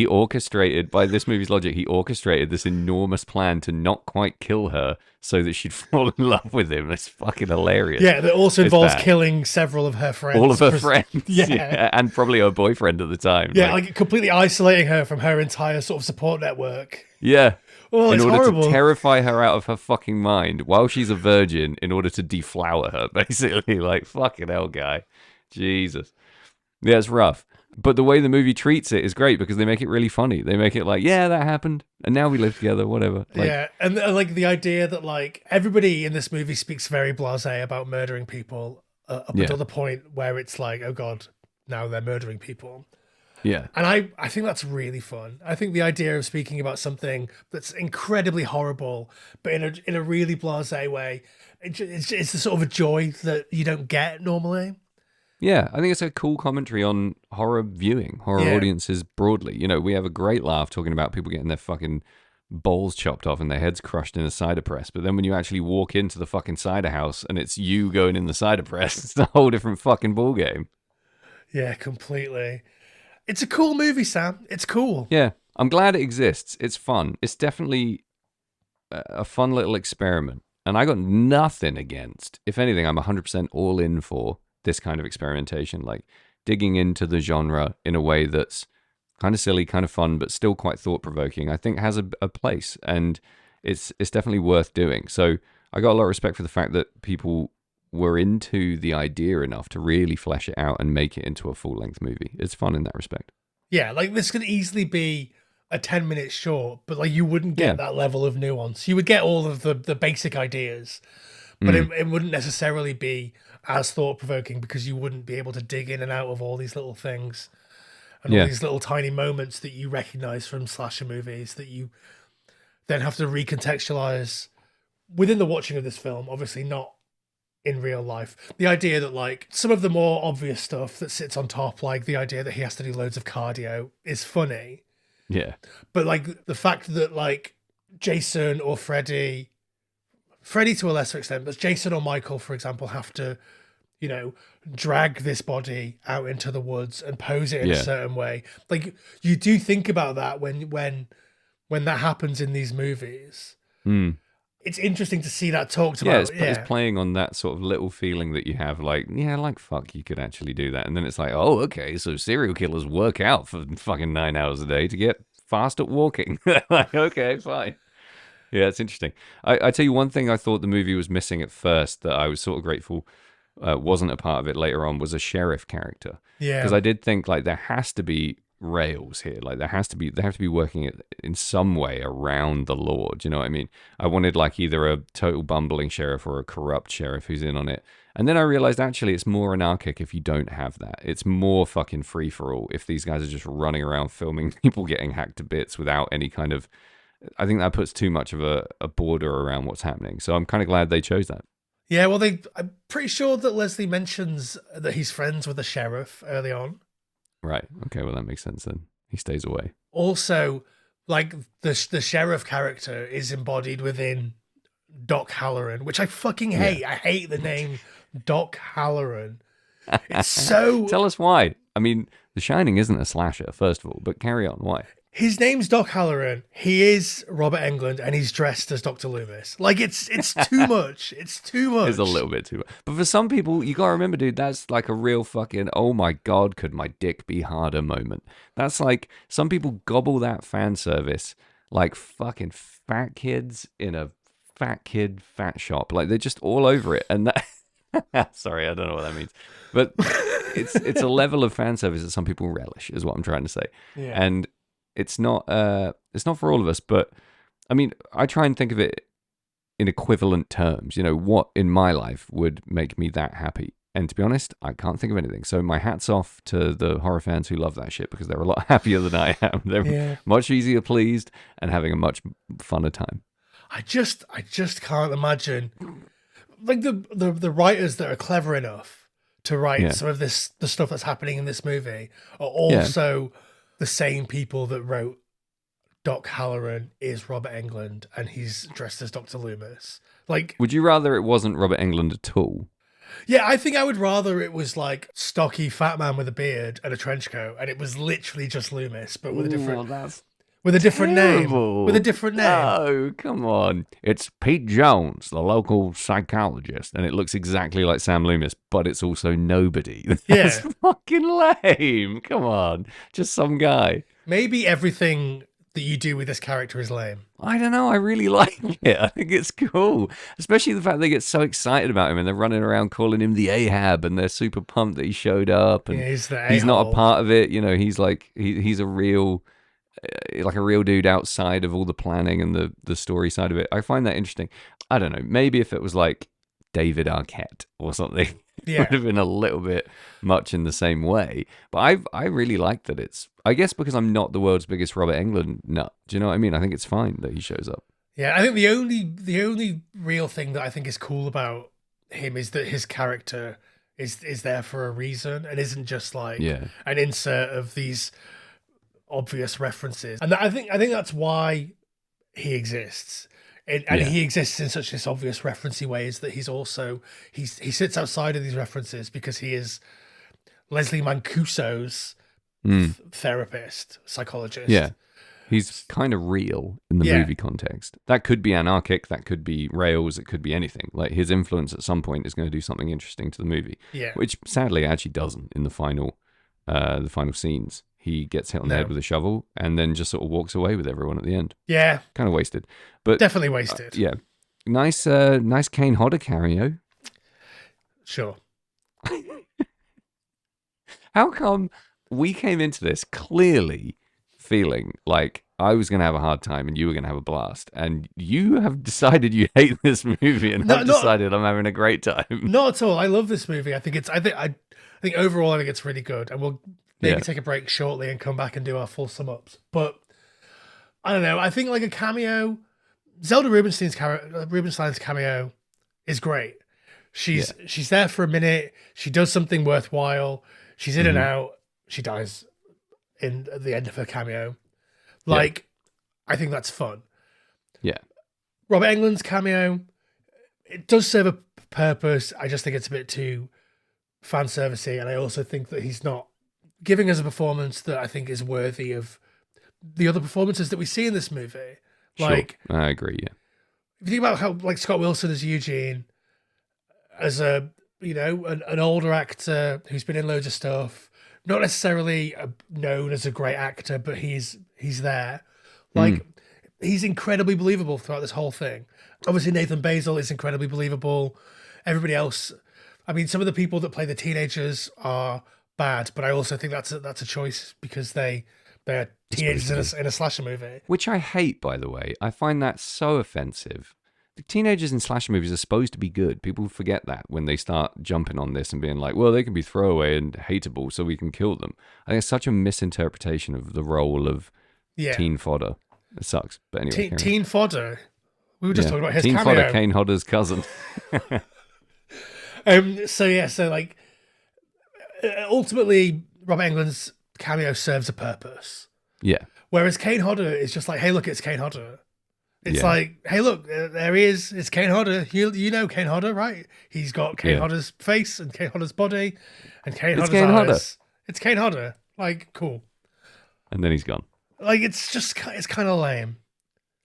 orchestrated, by this movie's logic, he orchestrated this enormous plan to not quite kill her so that she'd fall in love with him. It's fucking hilarious. Yeah, that also involves killing several of her friends. All of her friends. Yeah. And probably her boyfriend at the time. Yeah, like completely isolating her from her entire sort of support network. Yeah. Oh, in order horrible. to terrify her out of her fucking mind while she's a virgin, in order to deflower her, basically. Like, fucking hell, guy. Jesus. Yeah, it's rough. But the way the movie treats it is great because they make it really funny. They make it like, yeah, that happened, and now we live together, whatever. Like, yeah, and like the idea that like everybody in this movie speaks very blasé about murdering people up until the point where it's like, oh god, now they're murdering people. Yeah. And I think that's really fun. I think the idea of speaking about something that's incredibly horrible, but in a really blasé way, it's a sort of a joy that you don't get normally. Yeah, I think it's a cool commentary on horror viewing, horror audiences broadly. We have a great laugh talking about people getting their fucking bowls chopped off and their heads crushed in a cider press. But then when you actually walk into the fucking cider house and it's you going in the cider press, it's a whole different fucking ballgame. Yeah, completely. It's a cool movie, Sam. It's cool. Yeah, I'm glad it exists. It's fun. It's definitely a fun little experiment. And I got nothing against. If anything, I'm 100% all in for this kind of experimentation, like digging into the genre in a way that's kind of silly, kind of fun, but still quite thought-provoking, I think has a place, and it's definitely worth doing. So I got a lot of respect for the fact that people were into the idea enough to really flesh it out and make it into a full-length movie. It's fun in that respect. Yeah, like this could easily be a 10-minute short, but like you wouldn't get Yeah. that level of nuance. You would get all of the basic ideas, but it wouldn't necessarily be as thought-provoking because you wouldn't be able to dig in and out of all these little things and all these little tiny moments that you recognize from slasher movies that you then have to recontextualize within the watching of this film, obviously not in real life. The idea that like some of the more obvious stuff that sits on top, like the idea that he has to do loads of cardio, is funny. Yeah. But like the fact that like Jason or Freddy to a lesser extent, but Jason or Michael, for example, have to, you know, drag this body out into the woods and pose it in a certain way. Like you do think about that when that happens in these movies. It's interesting to see that talked about. It's playing on that sort of little feeling that you have, like, like, fuck, you could actually do that. And then it's like, oh, okay, so serial killers work out for fucking 9 hours a day to get fast at walking. Like, okay, fine. Yeah, it's interesting. I tell you one thing I thought the movie was missing at first that I was sort of grateful wasn't a part of it later on was a sheriff character. Yeah. Because I did think, like, there has to be rails here. Like, they have to be working it in some way around the law. Do you know what I mean? I wanted, like, either a total bumbling sheriff or a corrupt sheriff who's in on it. And then I realized, actually, it's more anarchic if you don't have that. It's more fucking free-for-all if these guys are just running around filming people getting hacked to bits without any kind of... I think that puts too much of a border around what's happening. So I'm kind of glad they chose that. Yeah, well, I'm pretty sure that Leslie mentions that he's friends with the sheriff early on. Right. Okay, well, that makes sense then. He stays away. Also, like, the sheriff character is embodied within Doc Halloran, which I fucking hate. Yeah. I hate the name Doc Halloran. It's so... Tell us why. I mean, The Shining isn't a slasher, first of all, but carry on. Why? His name's Doc Halloran. He is Robert Englund, and he's dressed as Dr. Loomis. Like, it's too much. It's too much. It's a little bit too much. But for some people, you got to remember, dude, that's like a real fucking, oh my God, could my dick be harder moment. That's like, some people gobble that fan service like fucking fat kids in a fat shop. Like, they're just all over it. And that, sorry, I don't know what that means. But it's a level of fan service that some people relish, is what I'm trying to say. Yeah. And it's not for all of us, but I mean, I try and think of it in equivalent terms. You know, what in my life would make me that happy? And to be honest, I can't think of anything. So my hat's off to the horror fans who love that shit, because they're a lot happier than I am. They're much easier pleased and having a much funner time. I just can't imagine, like, the writers that are clever enough to write some of the stuff that's happening in this movie are also the same people that wrote Doc Halloran is Robert Englund and he's dressed as Dr. Loomis. Like, would you rather it wasn't Robert Englund at all? Yeah, I think I would rather it was like stocky fat man with a beard and a trench coat, and it was literally just Loomis, but with a different name. With a different name. Oh, come on. It's Pete Jones, the local psychologist, and it looks exactly like Sam Loomis, but it's also nobody. That's fucking lame. Come on. Just some guy. Maybe everything that you do with this character is lame. I don't know. I really like it. I think it's cool. Especially the fact they get so excited about him and they're running around calling him the Ahab and they're super pumped that he showed up and he's not a part of it. You know, he's like, he's a real... like a real dude outside of all the planning and the story side of it. I find that interesting. I don't know. Maybe if it was like David Arquette or something, it would have been a little bit much in the same way. But I really like that it's, I guess because I'm not the world's biggest Robert Englund nut. Do you know what I mean? I think it's fine that he shows up. Yeah, I think the only real thing that I think is cool about him is that his character is there for a reason and isn't just like an insert of these obvious references, and I think that's why he exists, and he exists in such this obvious referencey ways that he's also he sits outside of these references because he is Leslie Mancuso's therapist, psychologist. Yeah, he's kind of real in the movie context. That could be anarchic, that could be rails, it could be anything. Like, his influence at some point is going to do something interesting to the movie, which sadly actually doesn't in the final scenes. he gets hit on the No. head with a shovel and then just sort of walks away with everyone at the end. Yeah, Kind of wasted. But definitely wasted. yeah. Nice Kane Hodder cameo. Sure. How come we came into this clearly feeling like I was going to have a hard time and you were going to have a blast, and you have decided you hate this movie, and I've decided I'm having a great time? Not at all. I love this movie. I think overall, I think it's really good, and we'll maybe take a break shortly and come back and do our full sum ups. But I don't know. I think like a cameo, Zelda Rubinstein's cameo is great. She's there for a minute. She does something worthwhile. She's in and out. She dies at the end of her cameo. Like, I think that's fun. Yeah. Robert Englund's cameo, it does serve a purpose. I just think it's a bit too fan servicey, and I also think that he's not giving us a performance that I think is worthy of the other performances that we see in this movie. Like, sure. I agree. Yeah. If you think about how like Scott Wilson as Eugene, as a an older actor who's been in loads of stuff, not necessarily known as a great actor, but he's there. Like, he's incredibly believable throughout this whole thing. Obviously, Nathan Basil is incredibly believable. Everybody else, I mean, some of the people that play the teenagers are bad, but I also think that's a choice because they're teenagers in a slasher movie. Which I hate, by the way. I find that so offensive. The teenagers in slasher movies are supposed to be good. People forget that when they start jumping on this and being like, well, they can be throwaway and hateable, so we can kill them. I think it's such a misinterpretation of the role of teen fodder. It sucks. But anyway. Teen fodder? We were just talking about his teen cameo. Fodder, Kane Hodder's cousin. So like, ultimately, Robert Englund's cameo serves a purpose. Yeah. Whereas Kane Hodder is just like, hey, look, it's Kane Hodder. It's like, hey, look, there he is. It's Kane Hodder. You know Kane Hodder, right? He's got Kane Hodder's face and Kane Hodder's body and Kane Hodder's eyes. Hodder. It's Kane Hodder. Like, cool. And then he's gone. Like, it's kind of lame.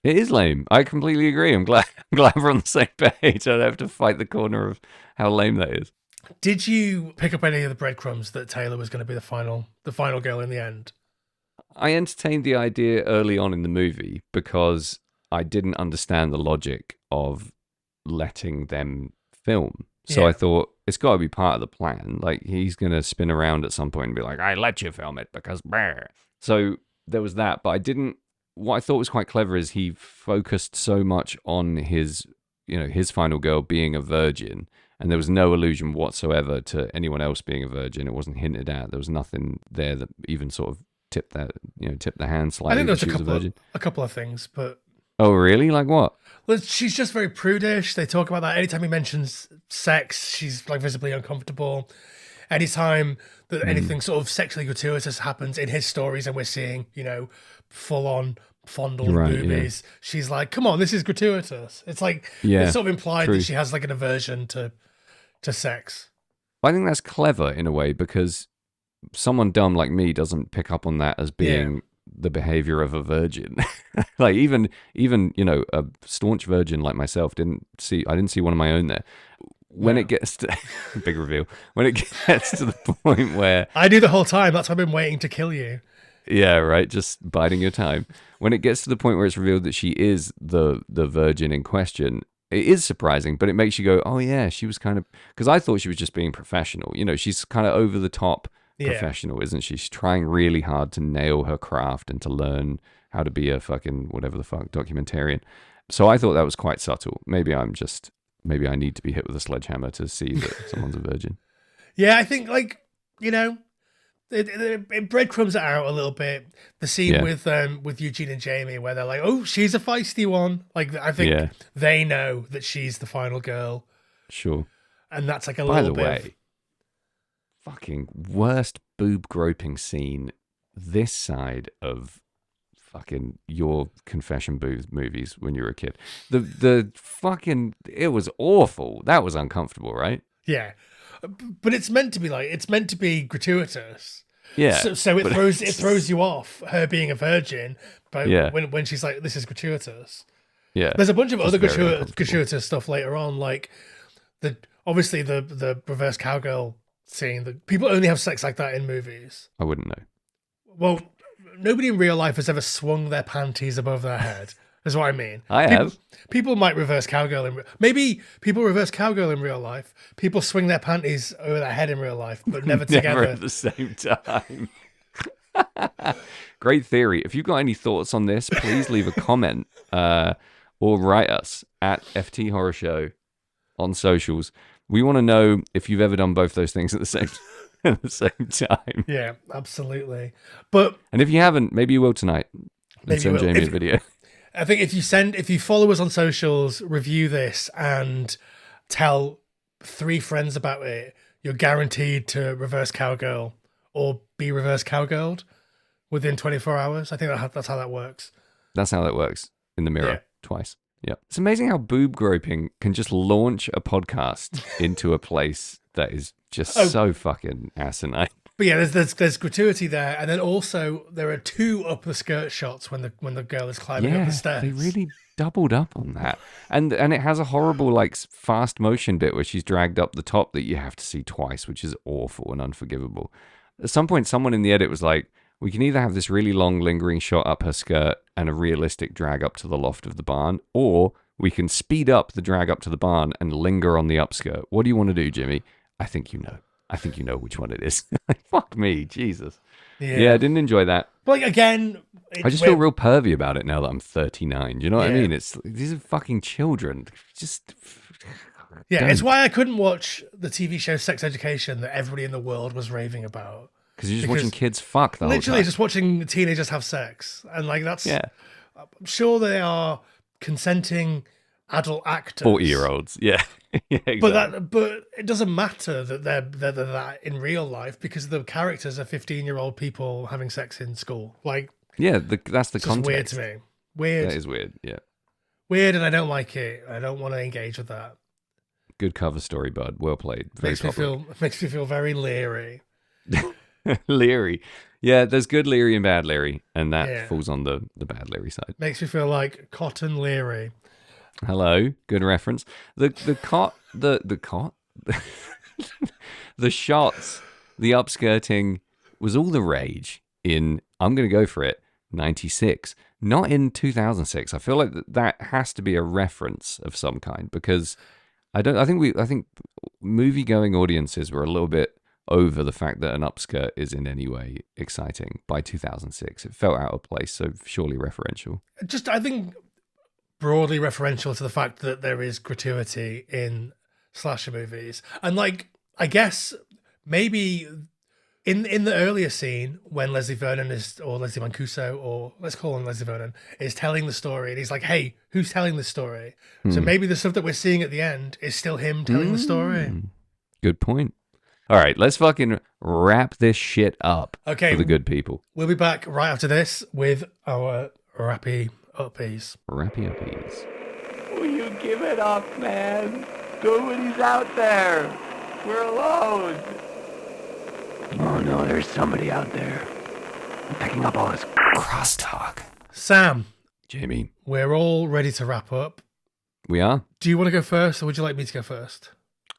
It is lame. I completely agree. I'm glad we're on the same page. I don't have to fight the corner of how lame that is. Did you pick up any of the breadcrumbs that Taylor was going to be the final girl in the end? I entertained the idea early on in the movie because I didn't understand the logic of letting them film. So I thought, it's got to be part of the plan. Like, he's going to spin around at some point and be like, I let you film it because... Bleh. So there was that, but what I thought was quite clever is he focused so much on his final girl being a virgin, and there was no allusion whatsoever to anyone else being a virgin. It wasn't hinted at. There was nothing there that even sort of tipped the hand slightly. I think there's she was a couple of things, but... Oh, really? Like what? Well, she's just very prudish. They talk about that. Anytime he mentions sex, she's like visibly uncomfortable. Anytime that anything sort of sexually gratuitous happens in his stories and we're seeing, full-on fondled boobies, she's like, come on, this is gratuitous. It's like, it's sort of implied that she has like an aversion to sex. I think that's clever in a way because someone dumb like me doesn't pick up on that as being the behavior of a virgin. Like even a staunch virgin like myself I didn't see one of my own there. When it gets to big reveal, when it gets to the point where I do the whole time, that's why I've been waiting to kill you. Yeah, right. Just biding your time. When it gets to the point where it's revealed that she is the virgin in question, it is surprising, but it makes you go, oh yeah, she was kind of, because I thought she was just being professional. She's kind of over the top professional, isn't she? She's trying really hard to nail her craft and to learn how to be a fucking whatever the fuck documentarian. So I thought that was quite subtle. Maybe I need to be hit with a sledgehammer to see that someone's a virgin. Yeah, I think it breadcrumbs it out a little bit. The scene with Eugene and Jamie where they're like, oh, she's a feisty one. Like, I think they know that she's the final girl. Sure. And that's like a By little the way, fucking worst boob groping scene this side of fucking your confession booth movies when you were a kid. The fucking, it was awful. That was uncomfortable, right? Yeah. But it's meant to be gratuitous. Yeah. So it throws you off, her being a virgin, but when she's like, this is gratuitous. Yeah. There's a bunch of other gratuitous stuff later on, like the reverse cowgirl scene. That people only have sex like that in movies. I wouldn't know. well, nobody in real life has ever swung their panties above their head. Is what I mean. I have. People might reverse cowgirl maybe people reverse cowgirl in real life. People swing their panties over their head in real life, but never together. Never at the same time. Great theory. If you've got any thoughts on this, please leave a comment or write us at FT Horror Show on socials. We want to know if you've ever done both those things at the same time. Yeah, absolutely. And if you haven't, maybe you will tonight. And send Jamie a video. I think if you follow us on socials, review this, and tell 3 friends about it, you're guaranteed to reverse cowgirl or be reverse cowgirled within 24 hours. I think that's how that works. That's how that works in the mirror twice. Yeah. It's amazing how boob groping can just launch a podcast into a place that is just so fucking asinine. But yeah, there's gratuity there, and then also there are 2 up the skirt shots when the girl is climbing up the stairs. They really doubled up on that, and it has a horrible like fast motion bit where she's dragged up the top that you have to see twice, which is awful and unforgivable. At some point, someone in the edit was like, "We can either have this really long lingering shot up her skirt and a realistic drag up to the loft of the barn, or we can speed up the drag up to the barn and linger on the upskirt. What do you want to do, Jimmy?" I think you know which one it is. Fuck me, Jesus. Yeah, I didn't enjoy that. But again, I just feel real pervy about it now that I'm 39. Do you know what I mean? These are fucking children. Just it's why I couldn't watch the TV show Sex Education that everybody in the world was raving about. Because you're just watching kids fuck the whole time. Literally just watching teenagers have sex. And like that's I'm sure they are consenting adult actors. 40-year-olds, yeah. Yeah, exactly. But it doesn't matter that they're that in real life because the characters are 15-year-old people having sex in school. Like, that's the context. Weird to me. Weird. That is weird. Yeah. Weird, and I don't like it. I don't want to engage with that. Good cover story, bud. Well played. Makes me feel very leery. Leery. Yeah, there's good Leery and bad Leery, and that falls on the bad Leery side. Makes me feel like Cotton Leary. Hello, good reference. The shots, the upskirting was all the rage in, I'm going to go for it, 96, not in 2006. I feel like that has to be a reference of some kind because I think movie-going audiences were a little bit over the fact that an upskirt is in any way exciting by 2006. It felt out of place, so surely referential. I think broadly referential to the fact that there is gratuity in slasher movies. And like, I guess maybe in the earlier scene when Leslie Vernon or Leslie Mancuso, or let's call him Leslie Vernon, is telling the story and he's like, hey, who's telling this story? So maybe the stuff that we're seeing at the end is still him telling the story. Good point. All right, let's fucking wrap this shit up for the good people. We'll be back right after this with our rappy uppies. Rappy uppies. Will you give it up, man? Nobody's out there. We're alone. Oh no, there's somebody out there. I'm picking up all this crosstalk. Sam. Jamie. We're all ready to wrap up. We are? Do you want to go first, or would you like me to go first?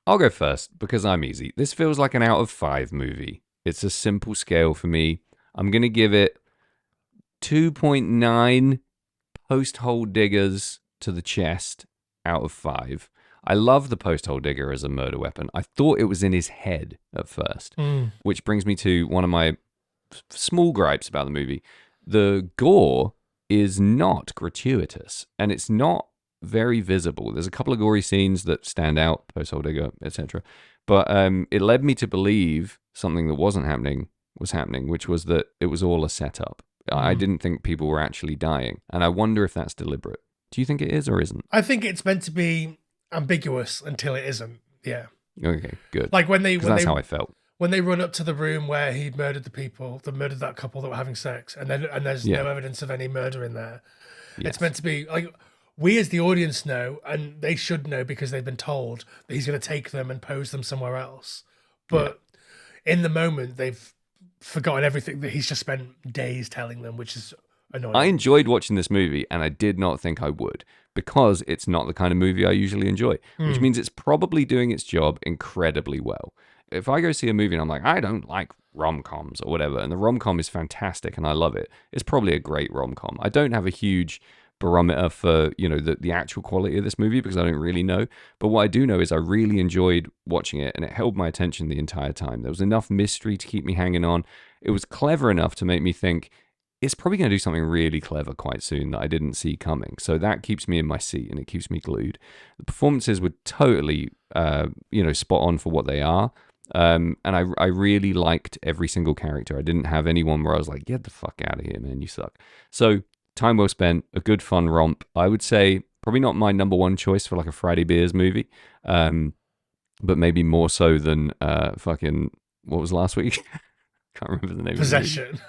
I'll go first, because I'm easy. This feels like an out of 5 movie. It's a simple scale for me. I'm going to give it 2.9 post-hole diggers to the chest out of 5. I love the post-hole digger as a murder weapon. I thought it was in his head at first, which brings me to one of my small gripes about the movie. The gore is not gratuitous, and it's not very visible. There's a couple of gory scenes that stand out, post-hole digger, etc. But it led me to believe something that wasn't happening was happening, which was that it was all a setup. I didn't think people were actually dying, and I wonder if that's deliberate. Do you think it is or isn't? I think it's meant to be ambiguous until it isn't. Yeah. Okay, good. Like that's how I felt. When they run up to the room where he'd murdered murdered that couple that were having sex, and there's no evidence of any murder in there. Yes. It's meant to be like, we as the audience know, and they should know because they've been told that he's going to take them and pose them somewhere else. But in the moment, they've forgotten everything that he's just spent days telling them, which is annoying. I enjoyed watching this movie, and I did not think I would, because it's not the kind of movie I usually enjoy, which means it's probably doing its job incredibly well. if I go see a movie and I'm like, I don't like rom-coms or whatever, and the rom-com is fantastic and I love it, it's probably a great rom-com. I don't have a huge barometer for, the actual quality of this movie because I don't really know. But what I do know is I really enjoyed watching it and it held my attention the entire time. There was enough mystery to keep me hanging on. It was clever enough to make me think it's probably going to do something really clever quite soon that I didn't see coming. So that keeps me in my seat and it keeps me glued. The performances were totally, spot on for what they are. And I really liked every single character. I didn't have anyone where I was like, get the fuck out of here, man, you suck. So time well spent, a good fun romp. I would say probably not my number one choice for like a Friday Beers movie, but maybe more so than fucking, what was last week? Can't remember the name Possession. of the movie.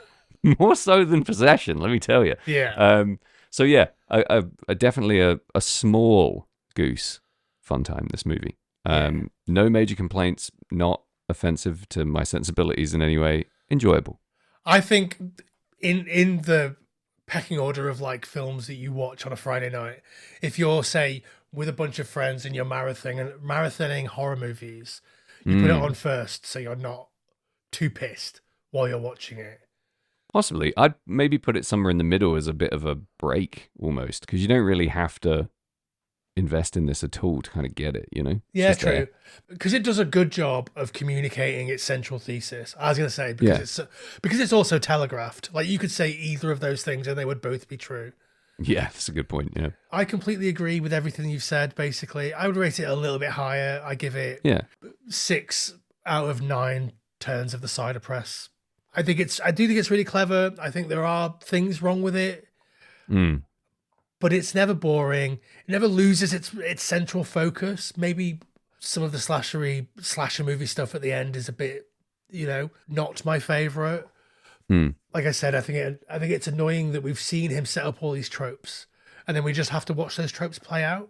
More so than Possession, let me tell you. Yeah. So yeah, a definitely a small goose fun time, this movie. No major complaints, not offensive to my sensibilities in any way, enjoyable. I think in the pecking order of like films that you watch on a Friday night, if you're, say, with a bunch of friends and you're marathoning horror movies, you put it on first so you're not too pissed while you're watching it. Possibly. I'd maybe put it somewhere in the middle as a bit of a break almost, because you don't really have to invest in this at all to kind of get it, Yeah, true. Because it does a good job of communicating its central thesis. I was going to say, because it's also telegraphed. Like, you could say either of those things and they would both be true. Yeah, that's a good point, yeah. I completely agree with everything you've said, basically. I would rate it a little bit higher. I give it 6 out of 9 turns of the cider press. I do think it's really clever. I think there are things wrong with it. But it's never boring. It never loses its central focus. Maybe some of the slasher movie stuff at the end is a bit, not my favorite. Like I said, I think it's annoying that we've seen him set up all these tropes and then we just have to watch those tropes play out.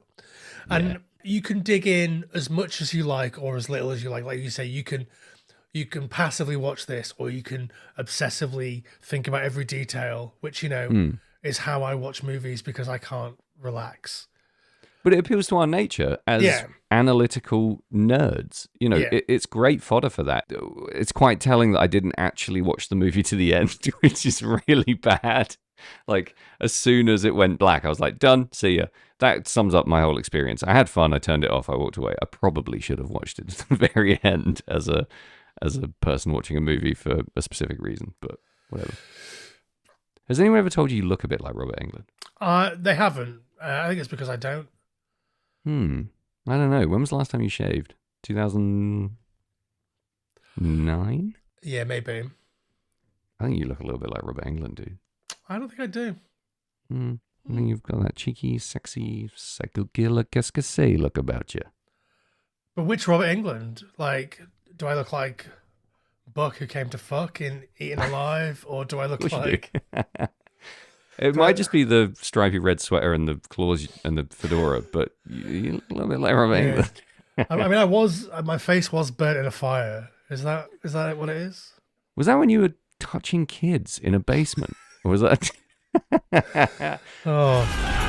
And you can dig in as much as you like or as little as you like. Like you say, you can passively watch this, or you can obsessively think about every detail, which, is how I watch movies because I can't relax. But it appeals to our nature as analytical nerds. It's great fodder for that. It's quite telling that I didn't actually watch the movie to the end, which is really bad. Like, as soon as it went black, I was like, done, see ya. That sums up my whole experience. I had fun, I turned it off, I walked away. I probably should have watched it to the very end as a person watching a movie for a specific reason, but whatever. Has anyone ever told you look a bit like Robert Englund? They haven't. I think it's because I don't. I don't know. When was the last time you shaved? 2009? Yeah, maybe. I think you look a little bit like Robert Englund, dude. I don't think I do. I think you've got that cheeky, sexy, psycho-killer, qu'est-ce-que-c'est look about you. But which Robert Englund? Like, do I look like Buck who came to fuck in Eaten Alive, or do I look like? It might just be the stripy red sweater and the claws and the fedora, but you look a little bit like Robert Englund. I mean, my face was burnt in a fire. Is that what it is? Was that when you were touching kids in a basement, or was that? Oh.